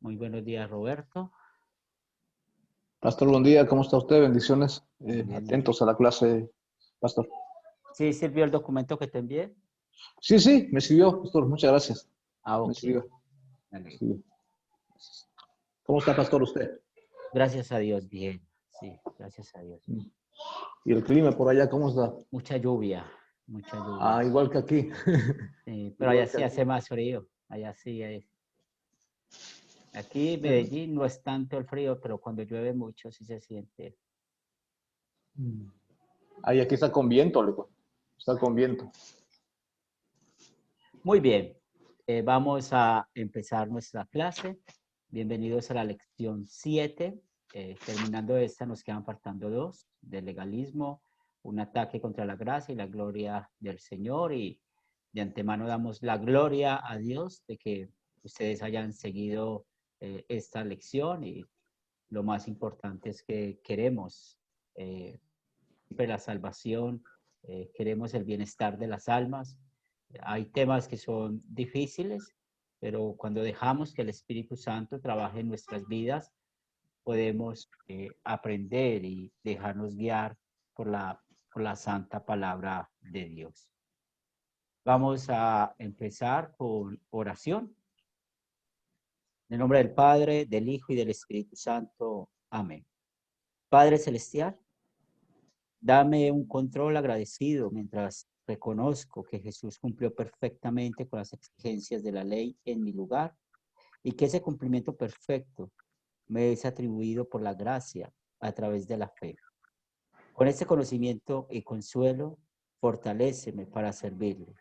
Muy buenos días, Roberto. Pastor, buen día. ¿Cómo está usted? Bendiciones. Bien. Atentos a la clase, Pastor. ¿Sí sirvió el documento que te envié? Sí, me sirvió, Pastor. Muchas gracias. Ok. Me sirvió. Vale. Sí. ¿Cómo está, Pastor, usted? Gracias a Dios, bien. Sí, gracias a Dios. ¿Y el clima por allá cómo está? Mucha lluvia, mucha lluvia. Ah, igual que aquí. Pero allá sí hace más frío. Allá sí hay. Aquí en Medellín no es tanto el frío, pero cuando llueve mucho sí se siente. Ahí aquí está con viento, le cuento. Está con viento. Muy bien. Vamos a empezar nuestra clase. Bienvenidos a la lección 7. Terminando esta, nos quedan faltando 2, del legalismo, un ataque contra la gracia y la gloria del Señor. Y de antemano damos la gloria a Dios de que ustedes hayan seguido esta lección. Y lo más importante es que queremos siempre la salvación, queremos el bienestar de las almas. Hay temas que son difíciles, pero cuando dejamos que el Espíritu Santo trabaje en nuestras vidas, podemos aprender y dejarnos guiar por la santa palabra de Dios. Vamos a empezar con oración. En el nombre del Padre, del Hijo y del Espíritu Santo. Amén. Padre Celestial, dame un control agradecido mientras reconozco que Jesús cumplió perfectamente con las exigencias de la ley en mi lugar y que ese cumplimiento perfecto me es atribuido por la gracia a través de la fe. Con este conocimiento y consuelo, fortaléceme para servirle,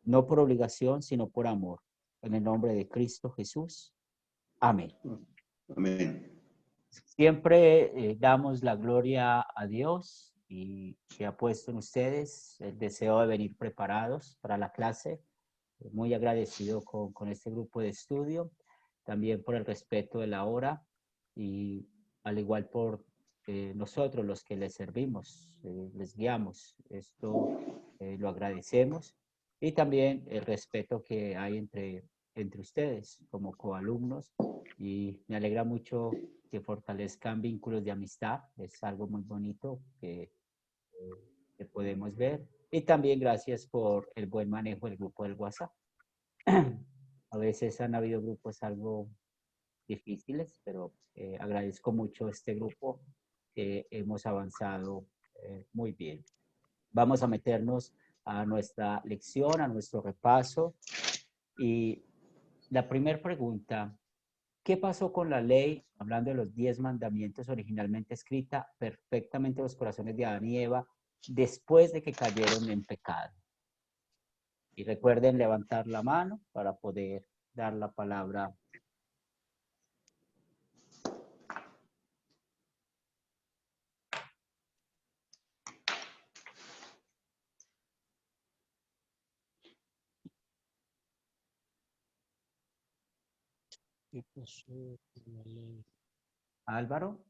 no por obligación, sino por amor. En el nombre de Cristo Jesús. Amén. Amén. Siempre damos la gloria a Dios y que ha puesto en ustedes el deseo de venir preparados para la clase. Muy agradecido con este grupo de estudio, también por el respeto de la hora y al igual por nosotros los que les servimos, les guiamos. Esto lo agradecemos y también el respeto que hay entre ustedes como coalumnos, y me alegra mucho que fortalezcan vínculos de amistad. Es algo muy bonito que podemos ver. Y también gracias por el buen manejo del grupo del WhatsApp. A veces han habido grupos algo difíciles, pero agradezco mucho este grupo que hemos avanzado muy bien. Vamos a meternos a nuestra lección, a nuestro repaso. Y la primera pregunta: ¿qué pasó con la ley, hablando de los 10 mandamientos originalmente escrita perfectamente en los corazones de Adán y Eva después de que cayeron en pecado? Y recuerden levantar la mano para poder dar la palabra. ¿Qué pasó con la ley? Álvaro.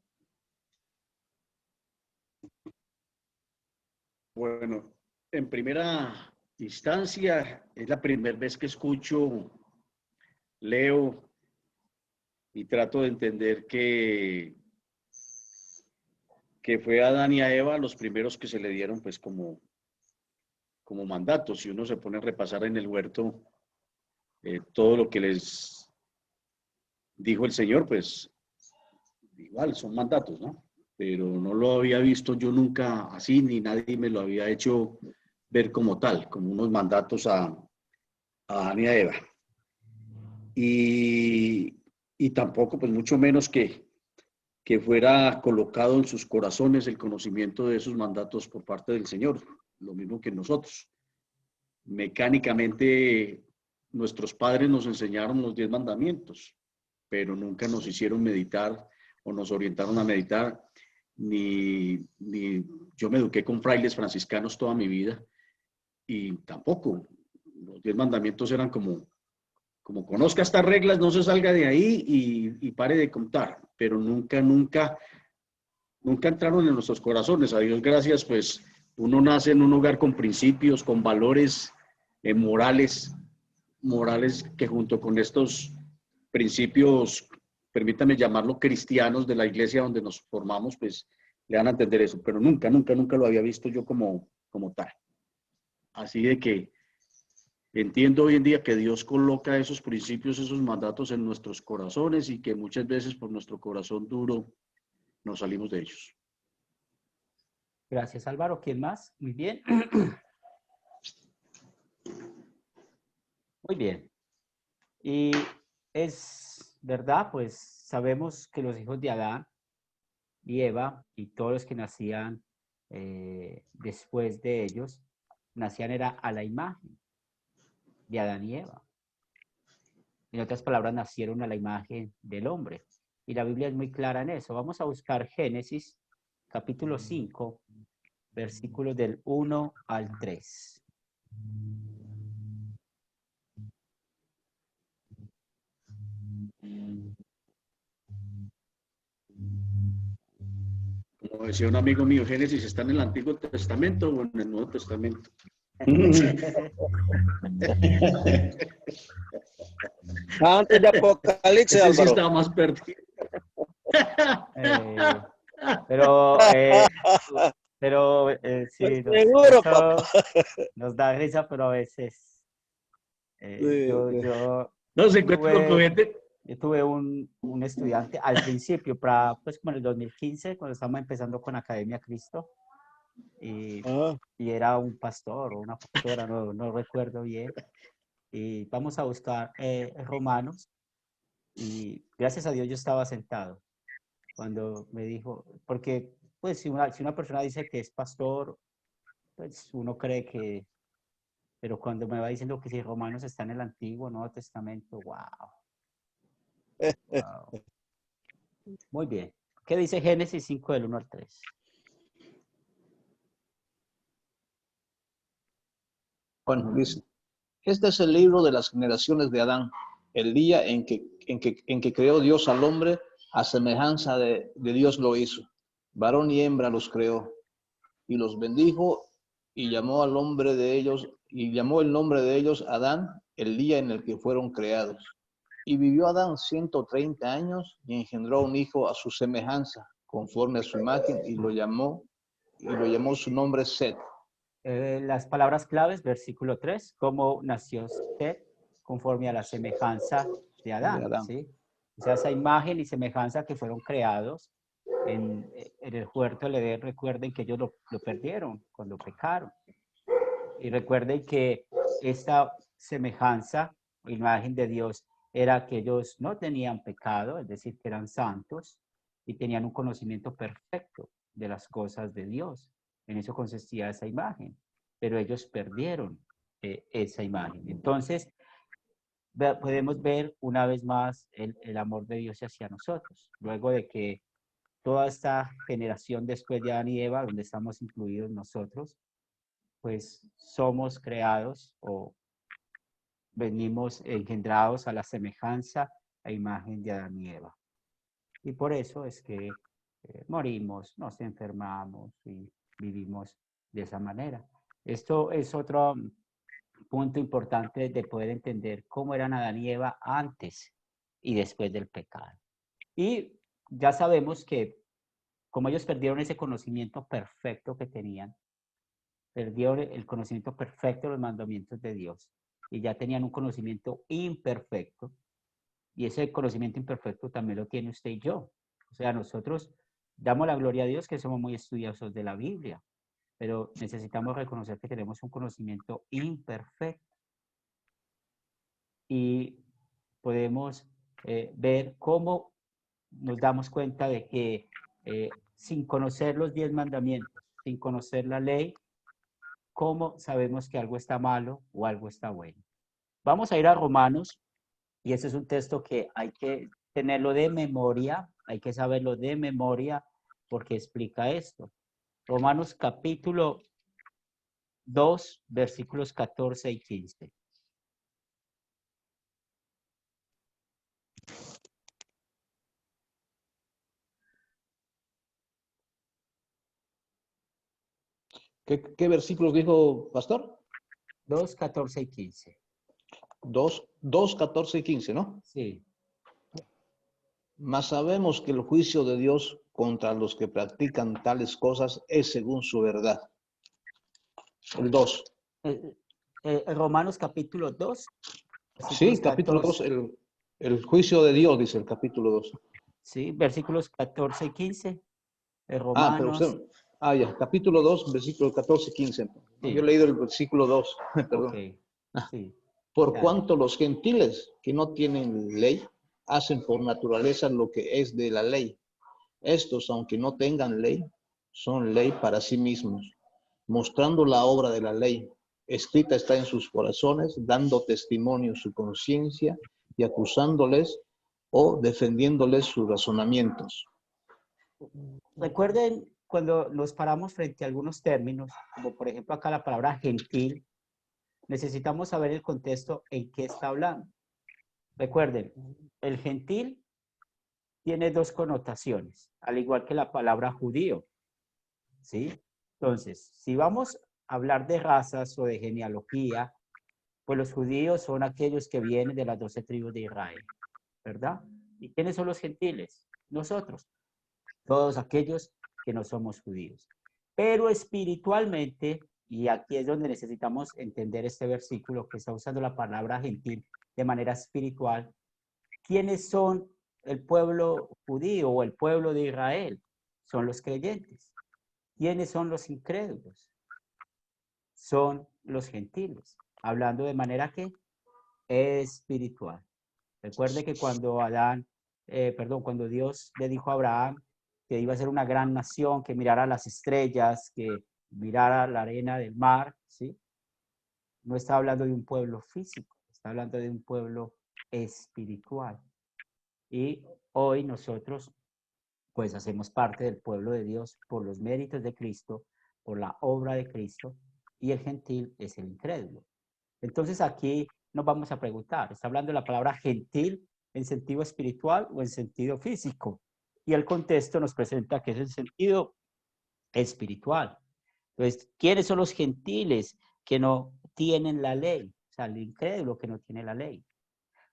Bueno, en primera instancia, es la primera vez que escucho, leo y trato de entender que fue a Adán y a Eva los primeros que se le dieron pues como mandatos. Si uno se pone a repasar en el huerto todo lo que les dijo el Señor, pues igual son mandatos, ¿no? Pero no lo había visto yo nunca así, ni nadie me lo había hecho ver como tal, como unos mandatos a Adán y a Eva. Y tampoco, pues mucho menos que fuera colocado en sus corazones el conocimiento de esos mandatos por parte del Señor, lo mismo que nosotros. Mecánicamente, nuestros padres nos enseñaron los 10 mandamientos, pero nunca nos hicieron meditar o nos orientaron a meditar, ni yo me eduqué con frailes franciscanos toda mi vida, y tampoco. Los 10 mandamientos eran como conozca estas reglas, no se salga de ahí y pare de contar, pero nunca entraron en nuestros corazones. A Dios gracias, pues uno nace en un hogar con principios, con valores morales que junto con estos principios, permítame llamarlo cristianos de la iglesia donde nos formamos, pues le van a entender eso, pero nunca, nunca, nunca lo había visto yo como tal. Así de que entiendo hoy en día que Dios coloca esos principios, esos mandatos en nuestros corazones y que muchas veces por nuestro corazón duro nos salimos de ellos. Gracias, Álvaro. ¿Quién más? Muy bien. Muy bien. Y es verdad, pues sabemos que los hijos de Adán y Eva y todos los que nacían después de ellos, nacían era a la imagen de Adán y Eva. En otras palabras, nacieron a la imagen del hombre. Y la Biblia es muy clara en eso. Vamos a buscar Génesis, capítulo 5, versículos del 1 al 3. Como decía un amigo mío, Génesis está en el Antiguo Testamento o en el Nuevo Testamento. Antes de Apocalipsis, Ese sí Álvaro. estaba más perdido. Pero sí, Seguro, papá. eso nos da risa, pero a veces Sí, sí. No se encuentra lo que yo tuve un estudiante al principio, pues como en el 2015, cuando estábamos empezando con Academia Cristo, y Ajá. era un pastor o una pastora, no recuerdo bien, y vamos a buscar Romanos, y gracias a Dios yo estaba sentado cuando me dijo, porque pues si una persona dice que es pastor, pues uno cree que, pero cuando me va diciendo que si Romanos está en el Antiguo, Nuevo Testamento, wow. Muy bien. ¿Qué dice Génesis 5 del 1 al 3? Bueno, dice, este es el libro de las generaciones de Adán, el día en que creó Dios al hombre, a semejanza de Dios lo hizo. Varón y hembra los creó, y los bendijo, y llamó el nombre de ellos Adán, el día en el que fueron creados. Y vivió Adán 130 años, y engendró un hijo a su semejanza, conforme a su imagen, y lo llamó su nombre Set. Las palabras claves, versículo 3, cómo nació Set conforme a la semejanza de Adán, ¿sí? O sea, esa imagen y semejanza que fueron creados en el huerto del Edén. Recuerden que ellos lo perdieron cuando pecaron. Y recuerden que esta semejanza, imagen de Dios, era que ellos no tenían pecado, es decir, que eran santos y tenían un conocimiento perfecto de las cosas de Dios. En eso consistía esa imagen, pero ellos perdieron esa imagen. Entonces, podemos ver una vez más el amor de Dios hacia nosotros, luego de que toda esta generación después de Adán y Eva, donde estamos incluidos nosotros, pues somos creados o venimos engendrados a la semejanza e imagen de Adán y Eva. Y por eso es que morimos, nos enfermamos y vivimos de esa manera. Esto es otro punto importante de poder entender cómo eran Adán y Eva antes y después del pecado. Y ya sabemos que como ellos perdieron ese conocimiento perfecto que tenían, perdieron el conocimiento perfecto de los mandamientos de Dios y ya tenían un conocimiento imperfecto, y ese conocimiento imperfecto también lo tiene usted y yo. O sea, nosotros damos la gloria a Dios que somos muy estudiosos de la Biblia, pero necesitamos reconocer que tenemos un conocimiento imperfecto y podemos ver cómo nos damos cuenta de que sin conocer los 10 mandamientos, sin conocer la ley, ¿cómo sabemos que algo está malo o algo está bueno? Vamos a ir a Romanos, y ese es un texto que hay que tenerlo de memoria, hay que saberlo de memoria porque explica esto. Romanos capítulo 2, versículos 14 y 15. ¿Qué versículos dijo, pastor? 2, 14 y 15. 2, 14 y 15, ¿no? Sí. Mas sabemos que el juicio de Dios contra los que practican tales cosas es según su verdad. El 2. Romanos capítulo 2, Sí, versículos capítulo 14. 2, el juicio de Dios, dice el capítulo 2. Sí, versículos 14 y 15. Pero Romanos. usted, ya, capítulo 2, versículo 14 y 15. No, yo he Sí, leído el versículo 2, ok. perdón. Sí, Por dale. cuanto los gentiles que no tienen ley hacen por naturaleza lo que es de la ley. Estos, aunque no tengan ley, son ley para sí mismos, mostrando la obra de la ley. Escrita está en sus corazones, dando testimonio su conciencia y acusándoles o defendiéndoles sus razonamientos. Recuerden cuando nos paramos frente a algunos términos, como por ejemplo acá la palabra gentil, necesitamos saber el contexto en qué está hablando. Recuerden, el gentil tiene dos connotaciones, al igual que la palabra judío, ¿sí? Entonces, si vamos a hablar de razas o de genealogía, pues los judíos son aquellos que vienen de las 12 tribus de Israel, ¿verdad? ¿Y quiénes son los gentiles? Nosotros, todos aquellos que no somos judíos. Pero espiritualmente, y aquí es donde necesitamos entender este versículo que está usando la palabra gentil de manera espiritual, ¿quiénes son el pueblo judío o el pueblo de Israel? Son los creyentes. ¿Quiénes son los incrédulos? Son los gentiles, hablando de manera que espiritual. Recuerde que cuando Dios le dijo a Abraham que iba a ser una gran nación, que mirara las estrellas, que mirara la arena del mar, ¿sí? No está hablando de un pueblo físico, está hablando de un pueblo espiritual. Y hoy nosotros, pues, hacemos parte del pueblo de Dios por los méritos de Cristo, por la obra de Cristo, y el gentil es el incrédulo. Entonces aquí nos vamos a preguntar, ¿está hablando de la palabra gentil en sentido espiritual o en sentido físico? Y el contexto nos presenta que es en sentido espiritual. Entonces, ¿quiénes son los gentiles que no tienen la ley? O sea, el incrédulo que no tiene la ley.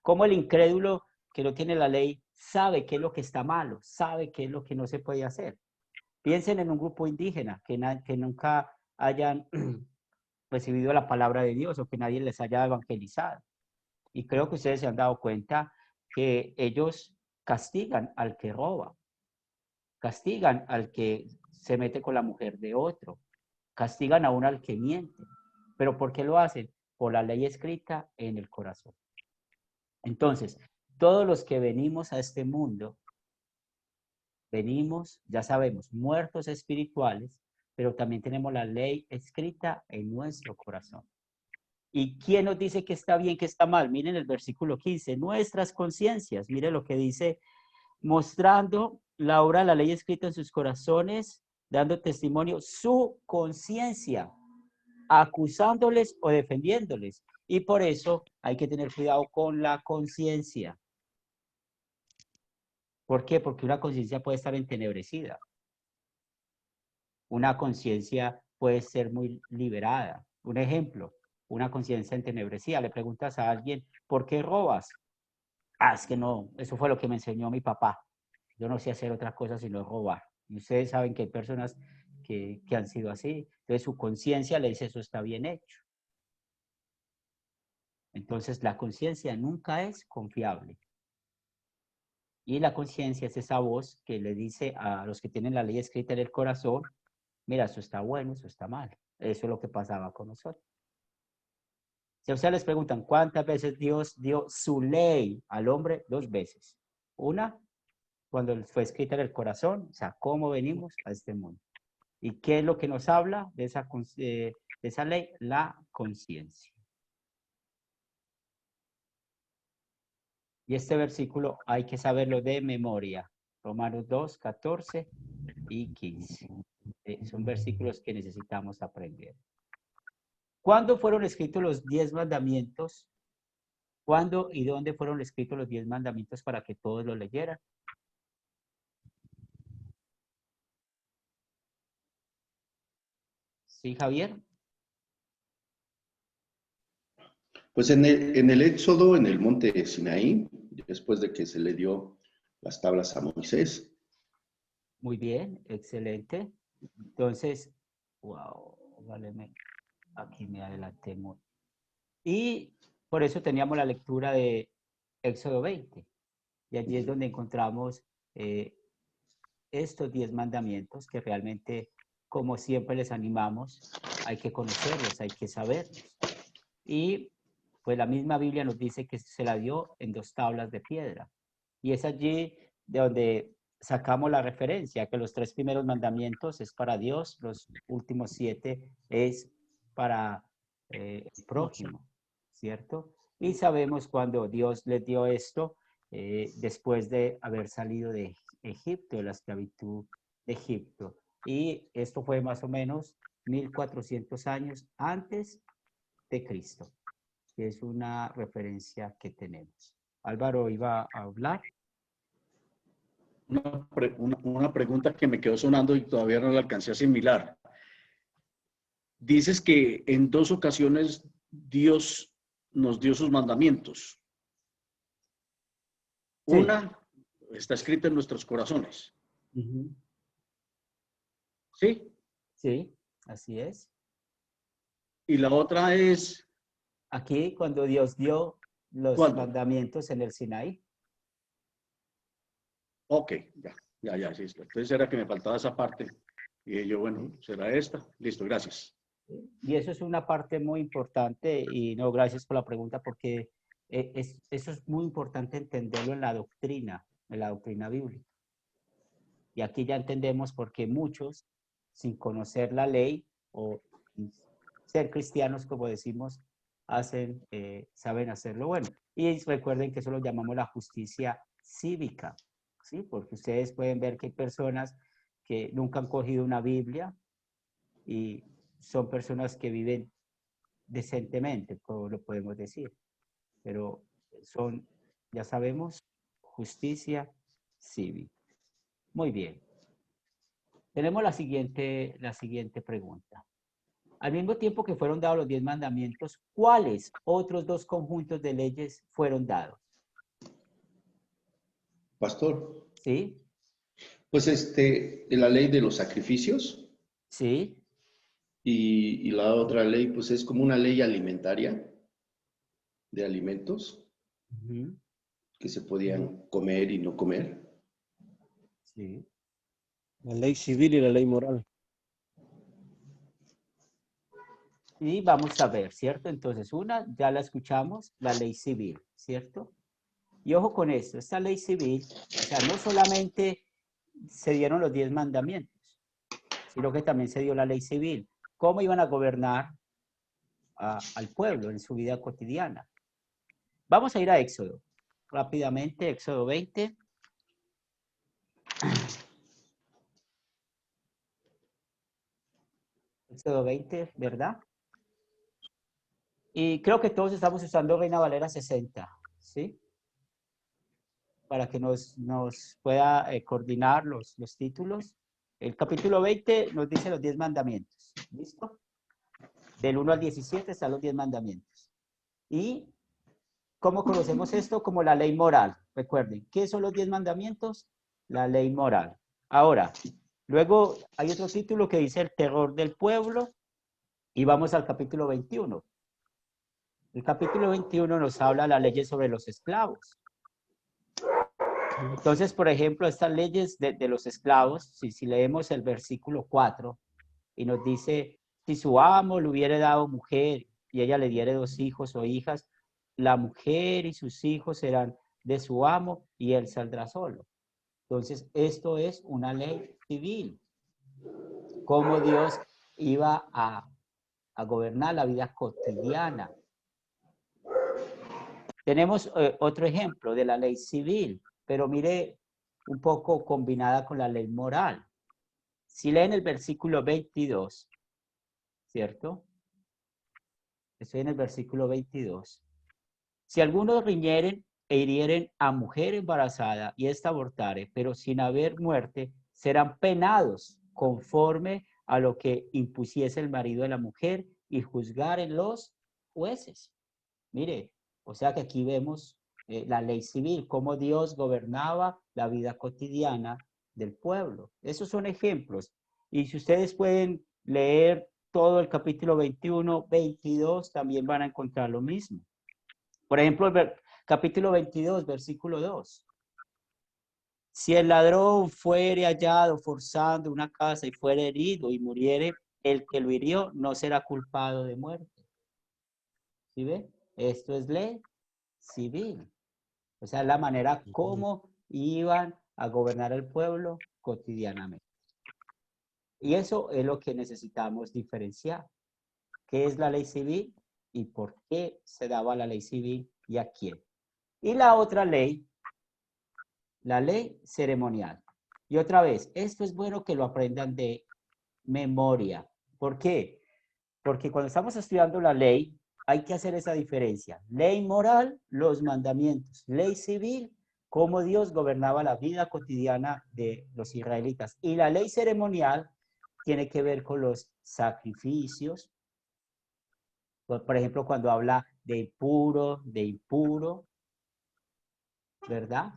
¿Cómo el incrédulo que no tiene la ley sabe qué es lo que está malo, sabe qué es lo que no se puede hacer? Piensen en un grupo indígena que nunca hayan recibido la palabra de Dios o que nadie les haya evangelizado. Y creo que ustedes se han dado cuenta que ellos castigan al que roba, castigan al que se mete con la mujer de otro, castigan aún al que miente. ¿Pero por qué lo hacen? Por la ley escrita en el corazón. Entonces, todos los que venimos a este mundo, venimos, ya sabemos, muertos espirituales, pero también tenemos la ley escrita en nuestro corazón. ¿Y quién nos dice que está bien, que está mal? Miren el versículo 15, nuestras conciencias. Miren lo que dice, mostrando la obra de la ley escrita en sus corazones, dando testimonio su conciencia, acusándoles o defendiéndoles. Y por eso hay que tener cuidado con la conciencia. ¿Por qué? Porque una conciencia puede estar entenebrecida. Una conciencia puede ser muy liberada. Un ejemplo, una conciencia entenebrecida. Le preguntas a alguien, ¿por qué robas? Es que no, eso fue lo que me enseñó mi papá. Yo no sé hacer otra cosa sino robar. Y ustedes saben que hay personas que han sido así. Entonces su conciencia le dice, eso está bien hecho. Entonces la conciencia nunca es confiable. Y la conciencia es esa voz que le dice a los que tienen la ley escrita en el corazón, mira, eso está bueno, eso está mal. Eso es lo que pasaba con nosotros. Si a ustedes les preguntan cuántas veces Dios dio su ley al hombre, 2 veces. Una, cuando fue escrita en el corazón, o sea, cómo venimos a este mundo. ¿Y qué es lo que nos habla de esa ley? La conciencia. Y este versículo hay que saberlo de memoria. Romanos 2, 14 y 15. Son versículos que necesitamos aprender. ¿Cuándo fueron escritos los 10 mandamientos? ¿Cuándo y dónde fueron escritos los 10 mandamientos para que todos los leyeran? ¿Sí, Javier? Pues en el Éxodo, en el monte Sinaí, después de que se le dio las tablas a Moisés. Muy bien, excelente. Entonces, wow, vale, aquí me adelanté mucho. Y por eso teníamos la lectura de Éxodo 20. Y allí es donde encontramos estos 10 mandamientos que realmente, como siempre les animamos, hay que conocerlos, hay que saberlos. Y pues la misma Biblia nos dice que se la dio en 2 tablas de piedra. Y es allí de donde sacamos la referencia, que los 3 primeros mandamientos es para Dios, los últimos 7 es para el prójimo, ¿cierto? Y sabemos cuando Dios les dio esto, después de haber salido de Egipto, de la esclavitud de Egipto. Y esto fue más o menos 1400 años antes de Cristo, que es una referencia que tenemos. Álvaro iba a hablar. Una pregunta que me quedó sonando y todavía no la alcancé a asimilar. Dices que en 2 ocasiones Dios nos dio sus mandamientos. Sí. Una está escrita en nuestros corazones. Uh-huh. ¿Sí? Sí, así es. Y la otra es... Aquí cuando Dios dio los ¿Cuándo? mandamientos en el Sinaí. Ok, ya, sí. Entonces era que me faltaba esa parte. Y yo, bueno, será esta. Listo, gracias. Y eso es una parte muy importante y no, gracias por la pregunta porque eso es muy importante entenderlo en la doctrina bíblica. Y aquí ya entendemos por qué muchos, sin conocer la ley o ser cristianos, como decimos, saben hacerlo bueno. Y recuerden que eso lo llamamos la justicia cívica, ¿sí? Porque ustedes pueden ver que hay personas que nunca han cogido una Biblia y son personas que viven decentemente, como lo podemos decir, pero son, ya sabemos, justicia cívica. Muy bien. Tenemos la siguiente pregunta. Al mismo tiempo que fueron dados los 10 mandamientos, ¿cuáles otros 2 conjuntos de leyes fueron dados? Pastor, ¿Sí? pues la ley de los sacrificios ¿Sí? y la otra ley, pues es como una ley alimentaria de alimentos Uh-huh. que se podían comer y no comer. Sí. La ley civil y la ley moral. Y vamos a ver, ¿cierto? Entonces, una, ya la escuchamos, la ley civil, ¿cierto? Y ojo con esto, esta ley civil, o sea, no solamente se dieron los 10 mandamientos, sino que también se dio la ley civil. ¿Cómo iban a gobernar al pueblo en su vida cotidiana? Vamos a ir a Éxodo, rápidamente, Éxodo 20. Éxodo 20, ¿verdad? Y creo que todos estamos usando Reina Valera 60, ¿sí? Para que nos pueda coordinar los títulos. El capítulo 20 nos dice los 10 mandamientos, ¿listo? Del 1 al 17 están los 10 mandamientos. ¿Y cómo conocemos esto? Como la ley moral. Recuerden, ¿qué son los 10 mandamientos? La ley moral. Ahora, luego hay otro título que dice el terror del pueblo y vamos al capítulo 21. El capítulo 21 nos habla de las leyes sobre los esclavos. Entonces, por ejemplo, estas leyes de los esclavos, si leemos el versículo 4 y nos dice, si su amo le hubiera dado mujer y ella le diere 2 hijos o hijas, la mujer y sus hijos serán de su amo y él saldrá solo. Entonces, esto es una ley civil. Cómo Dios iba a gobernar la vida cotidiana. Tenemos otro ejemplo de la ley civil, pero mire, un poco combinada con la ley moral. Si leen el versículo 22, ¿cierto? Estoy en el versículo 22. Si algunos riñeren e hirieren a mujer embarazada y ésta abortare, pero sin haber muerte, serán penados conforme a lo que impusiese el marido de la mujer y juzgaren los jueces. Mire, o sea que aquí vemos la ley civil, cómo Dios gobernaba la vida cotidiana del pueblo. Esos son ejemplos. Y si ustedes pueden leer todo el capítulo 21, 22, también van a encontrar lo mismo. Por ejemplo, capítulo 22, versículo 2. Si el ladrón fuere hallado forzando una casa y fuere herido y muriere, el que lo hirió no será culpado de muerte. ¿Sí ve? Esto es ley civil. O sea, la manera como iban a gobernar el pueblo cotidianamente. Y eso es lo que necesitamos diferenciar. ¿Qué es la ley civil y por qué se daba la ley civil y a quién? Y la otra ley, la ley ceremonial. Y otra vez, esto es bueno que lo aprendan de memoria. ¿Por qué? Porque cuando estamos estudiando la ley, hay que hacer esa diferencia. Ley moral, los mandamientos. Ley civil, cómo Dios gobernaba la vida cotidiana de los israelitas. Y la ley ceremonial tiene que ver con los sacrificios. Por ejemplo, cuando habla de puro, de impuro, ¿verdad?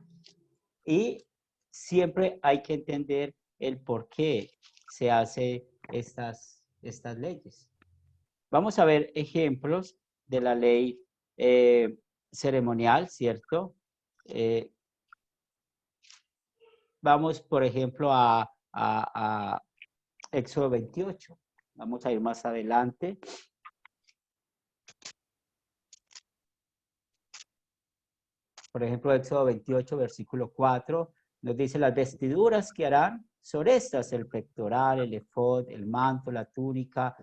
Y siempre hay que entender el por qué se hace estas leyes. Vamos a ver ejemplos de la ley ceremonial, ¿cierto? Vamos, por ejemplo, a Éxodo 28. Vamos a ir más adelante. Por ejemplo, Éxodo 28, versículo 4, nos dice las vestiduras que harán son estas: el pectoral, el efod, el manto, la túnica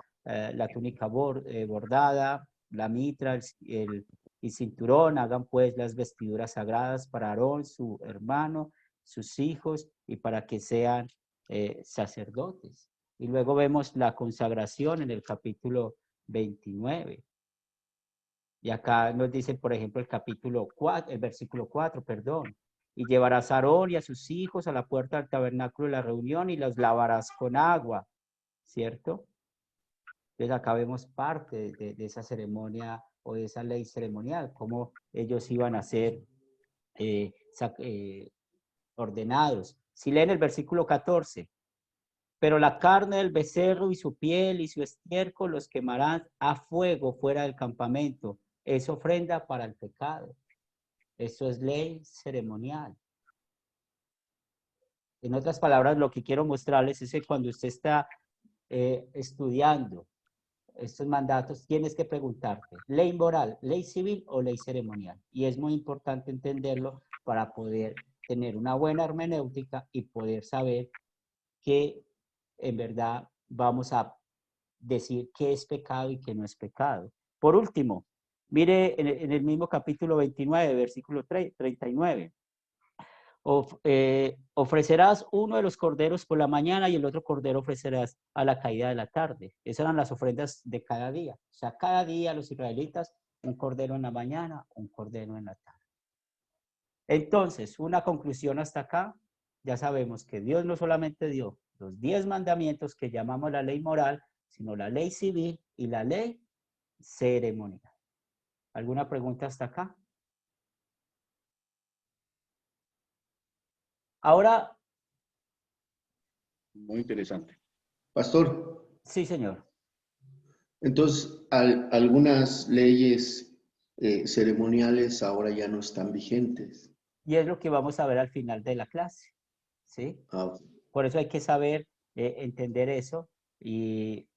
bordada, la mitra, y cinturón. Hagan pues las vestiduras sagradas para Aarón, su hermano, sus hijos, y para que sean sacerdotes. Y luego vemos la consagración en el capítulo 29. Y acá nos dice, por ejemplo, el capítulo 4, el versículo 4, perdón. Y llevarás a Aarón y a sus hijos a la puerta del tabernáculo de la reunión y los lavarás con agua, ¿cierto? Entonces acá vemos parte de esa ceremonia o de esa ley ceremonial, cómo ellos iban a ser ordenados. Si leen el versículo 14, pero la carne del becerro y su piel y su estiércol los quemarán a fuego fuera del campamento. Es ofrenda para el pecado. Eso es ley ceremonial. En otras palabras, lo que quiero mostrarles es que cuando usted está estudiando estos mandatos, tienes que preguntarte, ¿ley moral, ley civil o ley ceremonial? Y es muy importante entenderlo para poder tener una buena hermenéutica y poder saber que en verdad vamos a decir qué es pecado y qué no es pecado. Por último, mire en el mismo capítulo 29, versículo 39. Ofrecerás uno de los corderos por la mañana y el otro cordero ofrecerás a la caída de la tarde. Esas eran las ofrendas de cada día. O sea, cada día los israelitas, un cordero en la mañana, un cordero en la tarde. Entonces, una conclusión hasta acá, ya sabemos que Dios no solamente dio los 10 mandamientos que llamamos la ley moral, sino la ley civil y la ley ceremonial. ¿Alguna pregunta hasta acá? Ahora, Muy interesante. Pastor, sí, señor. entonces algunas leyes ceremoniales ahora ya no están vigentes. Y es lo que vamos a ver al final de la clase, ¿sí? Ah, Por eso hay que saber entender eso y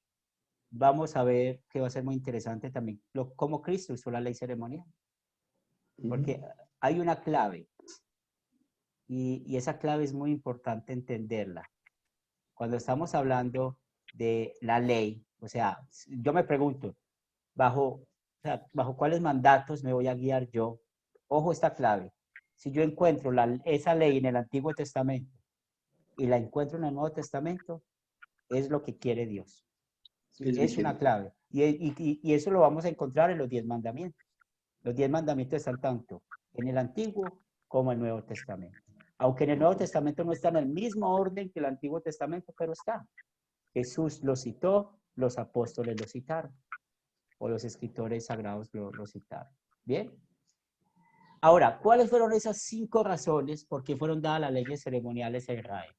vamos a ver que va a ser muy interesante también cómo Cristo usó la ley ceremonial, porque hay una clave y esa clave es muy importante entenderla. Cuando estamos hablando de la ley, o sea, yo me pregunto, ¿bajo cuáles mandatos me voy a guiar yo? Ojo esta clave. Si yo encuentro esa ley en el Antiguo Testamento y la encuentro en el Nuevo Testamento, es lo que quiere Dios. Es una clave. Y eso lo vamos a encontrar en los 10 mandamientos. Los 10 mandamientos están tanto en el Antiguo como en el Nuevo Testamento. Aunque en el Nuevo Testamento no está en el mismo orden que el Antiguo Testamento, pero está. Jesús lo citó, los apóstoles lo citaron, o los escritores sagrados lo citaron. ¿Bien? Ahora, ¿cuáles fueron esas 5 razones por qué fueron dadas las leyes ceremoniales a Israel?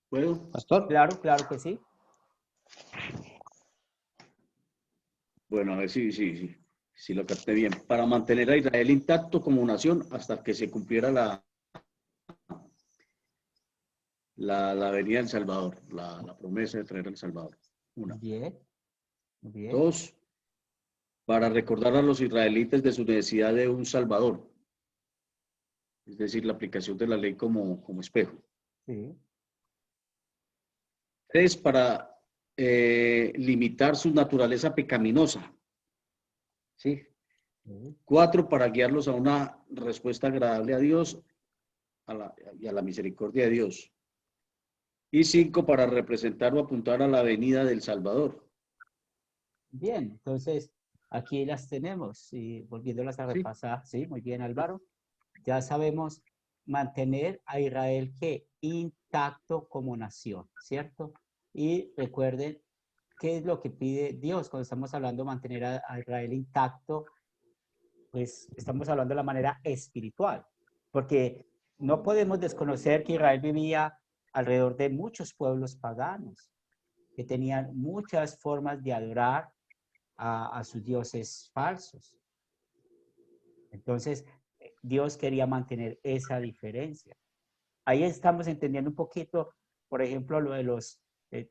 ¿Puedo? Pastor. Claro, claro que sí. Bueno, a ver si lo capté bien. Para mantener a Israel intacto como nación hasta que se cumpliera la venida del Salvador, la promesa de traer al Salvador. Una. Bien, muy bien. 2, para recordar a los israelitas de su necesidad de un Salvador, es decir, la aplicación de la ley como espejo. Sí, 3, para limitar su naturaleza pecaminosa. ¿Sí? sí. 4, para guiarlos a una respuesta agradable a Dios y a la misericordia de Dios. Y 5, para representar o apuntar a la venida del Salvador. Bien, entonces aquí las tenemos y volviéndolas a ¿Sí? repasar. Sí, muy bien, Álvaro. Ya sabemos mantener a Israel que intacto como nación, ¿cierto? Y recuerden qué es lo que pide Dios cuando estamos hablando de mantener a Israel intacto, pues estamos hablando de la manera espiritual, porque no podemos desconocer que Israel vivía alrededor de muchos pueblos paganos que tenían muchas formas de adorar a sus dioses falsos. Entonces, Dios quería mantener esa diferencia. Ahí estamos entendiendo un poquito, por ejemplo, lo de los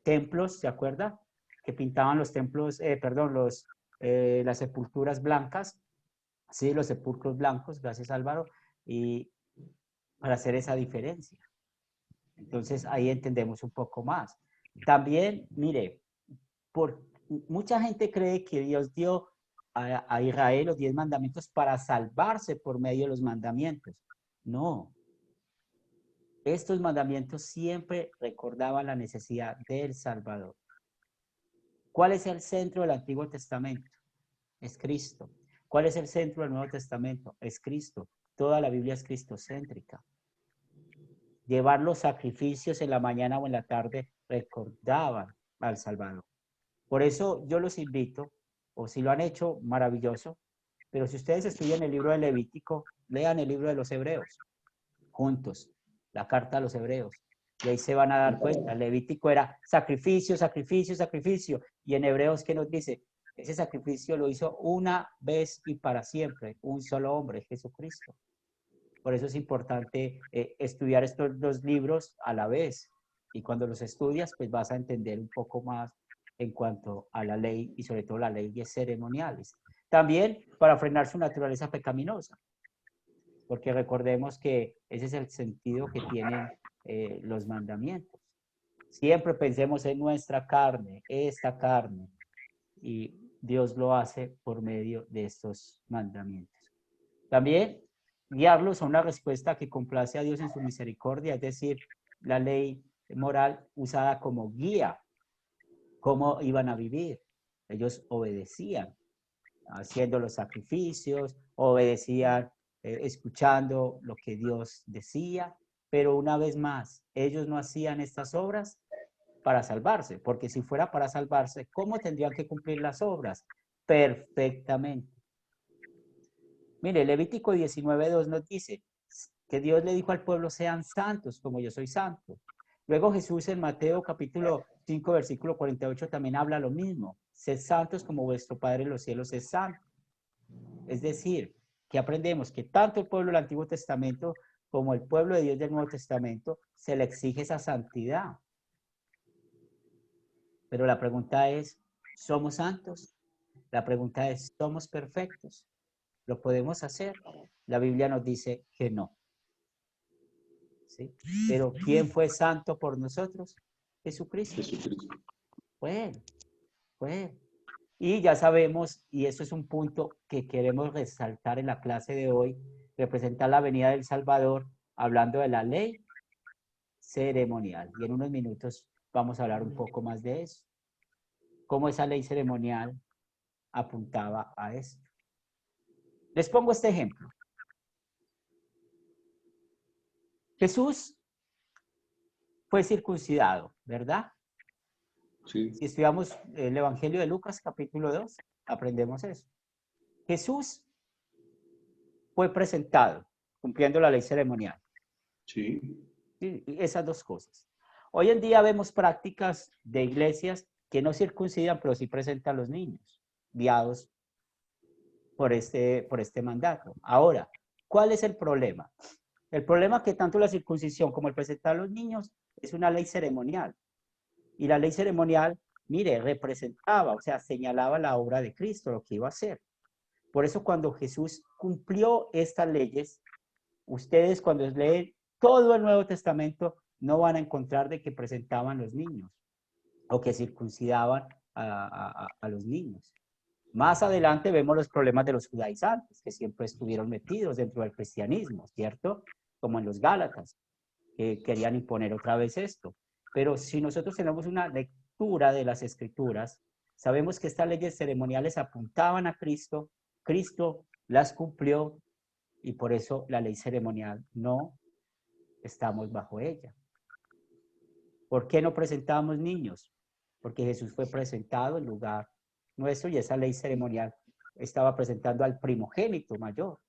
templos, ¿se acuerda? Que pintaban los templos, perdón, las sepulturas blancas, sí, los sepulcros blancos, gracias Álvaro, y para hacer esa diferencia. Entonces, ahí entendemos un poco más. También, mire, por, mucha gente cree que Dios dio a Israel los 10 mandamientos para salvarse por medio de los mandamientos. No, estos mandamientos siempre recordaban la necesidad del Salvador. ¿Cuál es el centro del Antiguo Testamento? Es Cristo. ¿Cuál es el centro del Nuevo Testamento? Es Cristo. Toda la Biblia es cristocéntrica. Llevar los sacrificios en la mañana o en la tarde recordaban al Salvador. Por eso yo los invito, o si lo han hecho, maravilloso, pero si ustedes estudian el libro de Levítico, lean el libro de los Hebreos, juntos, la carta a los Hebreos, y ahí se van a dar cuenta. Levítico era sacrificio, sacrificio, sacrificio, y en Hebreos, ¿qué nos dice? Ese sacrificio lo hizo una vez y para siempre, un solo hombre, Jesucristo. Por eso es importante estudiar estos dos libros a la vez. Y cuando los estudias, pues vas a entender un poco más en cuanto a la ley y sobre todo las leyes ceremoniales. También para frenar su naturaleza pecaminosa, porque recordemos que ese es el sentido que tienen los mandamientos. Siempre pensemos en nuestra carne, esta carne, y Dios lo hace por medio de estos mandamientos. También guiarlos a una respuesta que complace a Dios en su misericordia, es decir, la ley moral usada como guía, cómo iban a vivir. Ellos obedecían, haciendo los sacrificios, obedecían, escuchando lo que Dios decía, pero una vez más, ellos no hacían estas obras para salvarse, porque si fuera para salvarse, ¿cómo tendrían que cumplir las obras? Perfectamente. Mire, Levítico 19:2 nos dice que Dios le dijo al pueblo, sean santos como yo soy santo. Luego Jesús en Mateo capítulo 5, versículo 48 también habla lo mismo. Sed santos como vuestro Padre en los cielos es santo. Es decir, que aprendemos que tanto el pueblo del Antiguo Testamento como el pueblo de Dios del Nuevo Testamento se le exige esa santidad. Pero la pregunta es, ¿somos santos? La pregunta es, ¿somos perfectos? ¿Lo podemos hacer? La Biblia nos dice que no. ¿Sí? Pero ¿quién fue santo por nosotros? Jesucristo. Jesucristo. Fue él, fue él. Y ya sabemos, y eso es un punto que queremos resaltar en la clase de hoy, representar la venida del Salvador, hablando de la ley ceremonial. Y en unos minutos vamos a hablar un poco más de eso. Cómo esa ley ceremonial apuntaba a esto. Les pongo este ejemplo. Jesús fue circuncidado, ¿verdad? Sí. Si estudiamos el Evangelio de Lucas, capítulo 2, aprendemos eso. Jesús fue presentado, cumpliendo la ley ceremonial. Sí. ¿Sí? Y esas dos cosas. Hoy en día vemos prácticas de iglesias que no circuncidan, pero sí presentan a los niños, guiados por este mandato. Ahora, ¿cuál es el problema? El problema es que tanto la circuncisión como el presentar a los niños es una ley ceremonial. Y la ley ceremonial, mire, representaba, o sea, señalaba la obra de Cristo, lo que iba a hacer. Por eso cuando Jesús cumplió estas leyes, ustedes cuando leen todo el Nuevo Testamento no van a encontrar de que presentaban los niños o que circuncidaban a los niños. Más adelante vemos los problemas de los judaizantes, que siempre estuvieron metidos dentro del cristianismo, ¿cierto? Como en los Gálatas, que querían imponer otra vez esto. Pero si nosotros tenemos una lectura de las Escrituras, sabemos que estas leyes ceremoniales apuntaban a Cristo, Cristo las cumplió y por eso la ley ceremonial no estamos bajo ella. ¿Por qué no presentábamos niños? Porque Jesús fue presentado en lugar nuestro y esa ley ceremonial estaba presentando al primogénito mayor.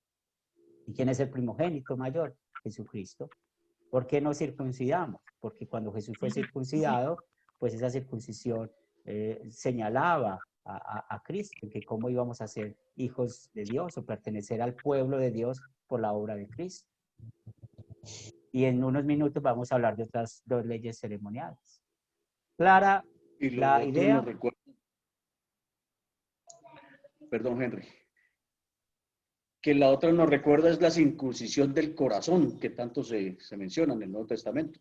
¿Y quién es el primogénito mayor? Jesucristo. ¿Por qué no circuncidamos? Porque cuando Jesús fue circuncidado, pues esa circuncisión señalaba a Cristo, que cómo íbamos a ser hijos de Dios o pertenecer al pueblo de Dios por la obra de Cristo. Y en unos minutos vamos a hablar de otras dos leyes ceremoniales. Clara Y lo la otro idea. nos recuerda, perdón, Henry, que la otra nos recuerda es la circuncisión del corazón, que tanto se menciona en el Nuevo Testamento.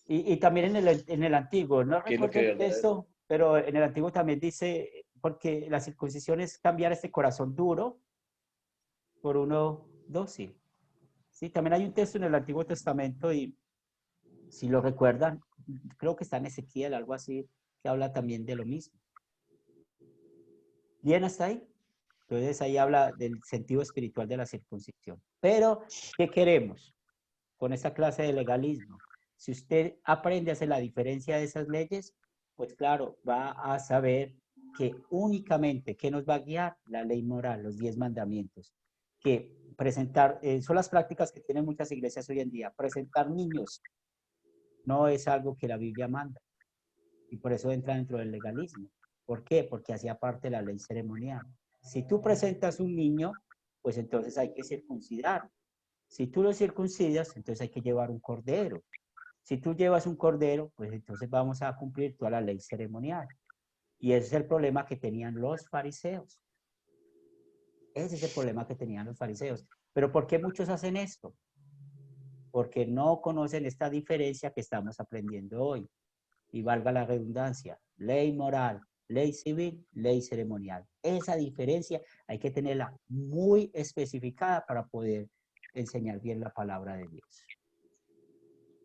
Y también en el Antiguo, no Que es lo recuerdo que el texto, pero en el Antiguo también dice, porque la circuncisión es cambiar este corazón duro por uno dócil. Sí, también hay un texto en el Antiguo Testamento y si lo recuerdan, creo que está en Ezequiel, algo así, que habla también de lo mismo. ¿Bien hasta ahí? Entonces ahí habla del sentido espiritual de la circuncisión. Pero, ¿qué queremos con esta clase de legalismo? Si usted aprende a hacer la diferencia de esas leyes, pues claro, va a saber que únicamente, ¿qué nos va a guiar? La ley moral, los 10 mandamientos. Que presentar, son las prácticas que tienen muchas iglesias hoy en día. Presentar niños no es algo que la Biblia manda. Y por eso entra dentro del legalismo. ¿Por qué? Porque hacía parte de la ley ceremonial. Si tú presentas un niño, pues entonces hay que circuncidar. Si tú lo circuncidas, entonces hay que llevar un cordero. Si tú llevas un cordero, pues entonces vamos a cumplir toda la ley ceremonial. Y ese es el problema que tenían los fariseos. Ese es el problema que tenían los fariseos. Pero ¿por qué muchos hacen esto? Porque no conocen esta diferencia que estamos aprendiendo hoy. Y valga la redundancia, ley moral, ley civil, ley ceremonial. Esa diferencia hay que tenerla muy especificada para poder enseñar bien la palabra de Dios.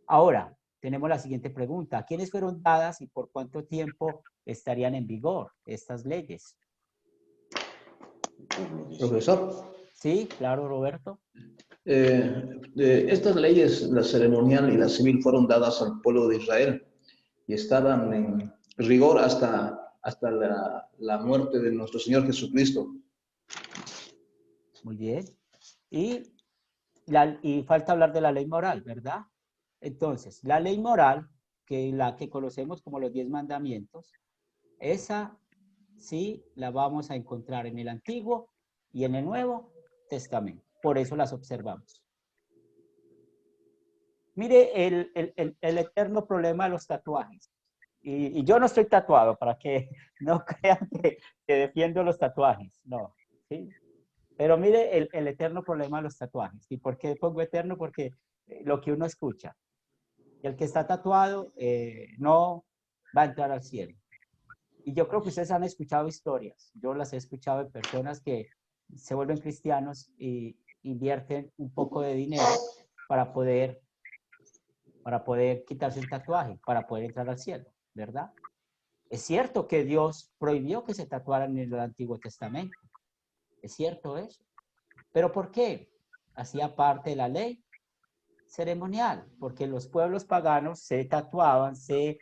Ahora, tenemos la siguiente pregunta. ¿A quiénes fueron dadas y por cuánto tiempo estarían en vigor estas leyes? Profesor, Sí, claro, Roberto. estas leyes, la ceremonial y la civil, fueron dadas al pueblo de Israel y estaban en rigor hasta la muerte de nuestro Señor Jesucristo. Muy bien. Y falta hablar de la ley moral, ¿verdad? Entonces, la ley moral, que la que conocemos como los 10 mandamientos, esa sí la vamos a encontrar en el Antiguo y en el Nuevo Testamento. Por eso las observamos. Mire el eterno problema de los tatuajes. Y yo no estoy tatuado, para que no crean que defiendo los tatuajes. No, ¿sí? Pero mire el eterno problema de los tatuajes. ¿Y por qué pongo eterno? Porque lo que uno escucha. El que está tatuado no va a entrar al cielo. Y yo creo que ustedes han escuchado historias. Yo las he escuchado de personas que se vuelven cristianos y invierten un poco de dinero para poder quitarse un tatuaje, para poder entrar al cielo, ¿verdad? Es cierto que Dios prohibió que se tatuaran en el Antiguo Testamento. Es cierto eso. ¿Pero por qué? Hacía parte de la ley ceremonial, porque los pueblos paganos se tatuaban, se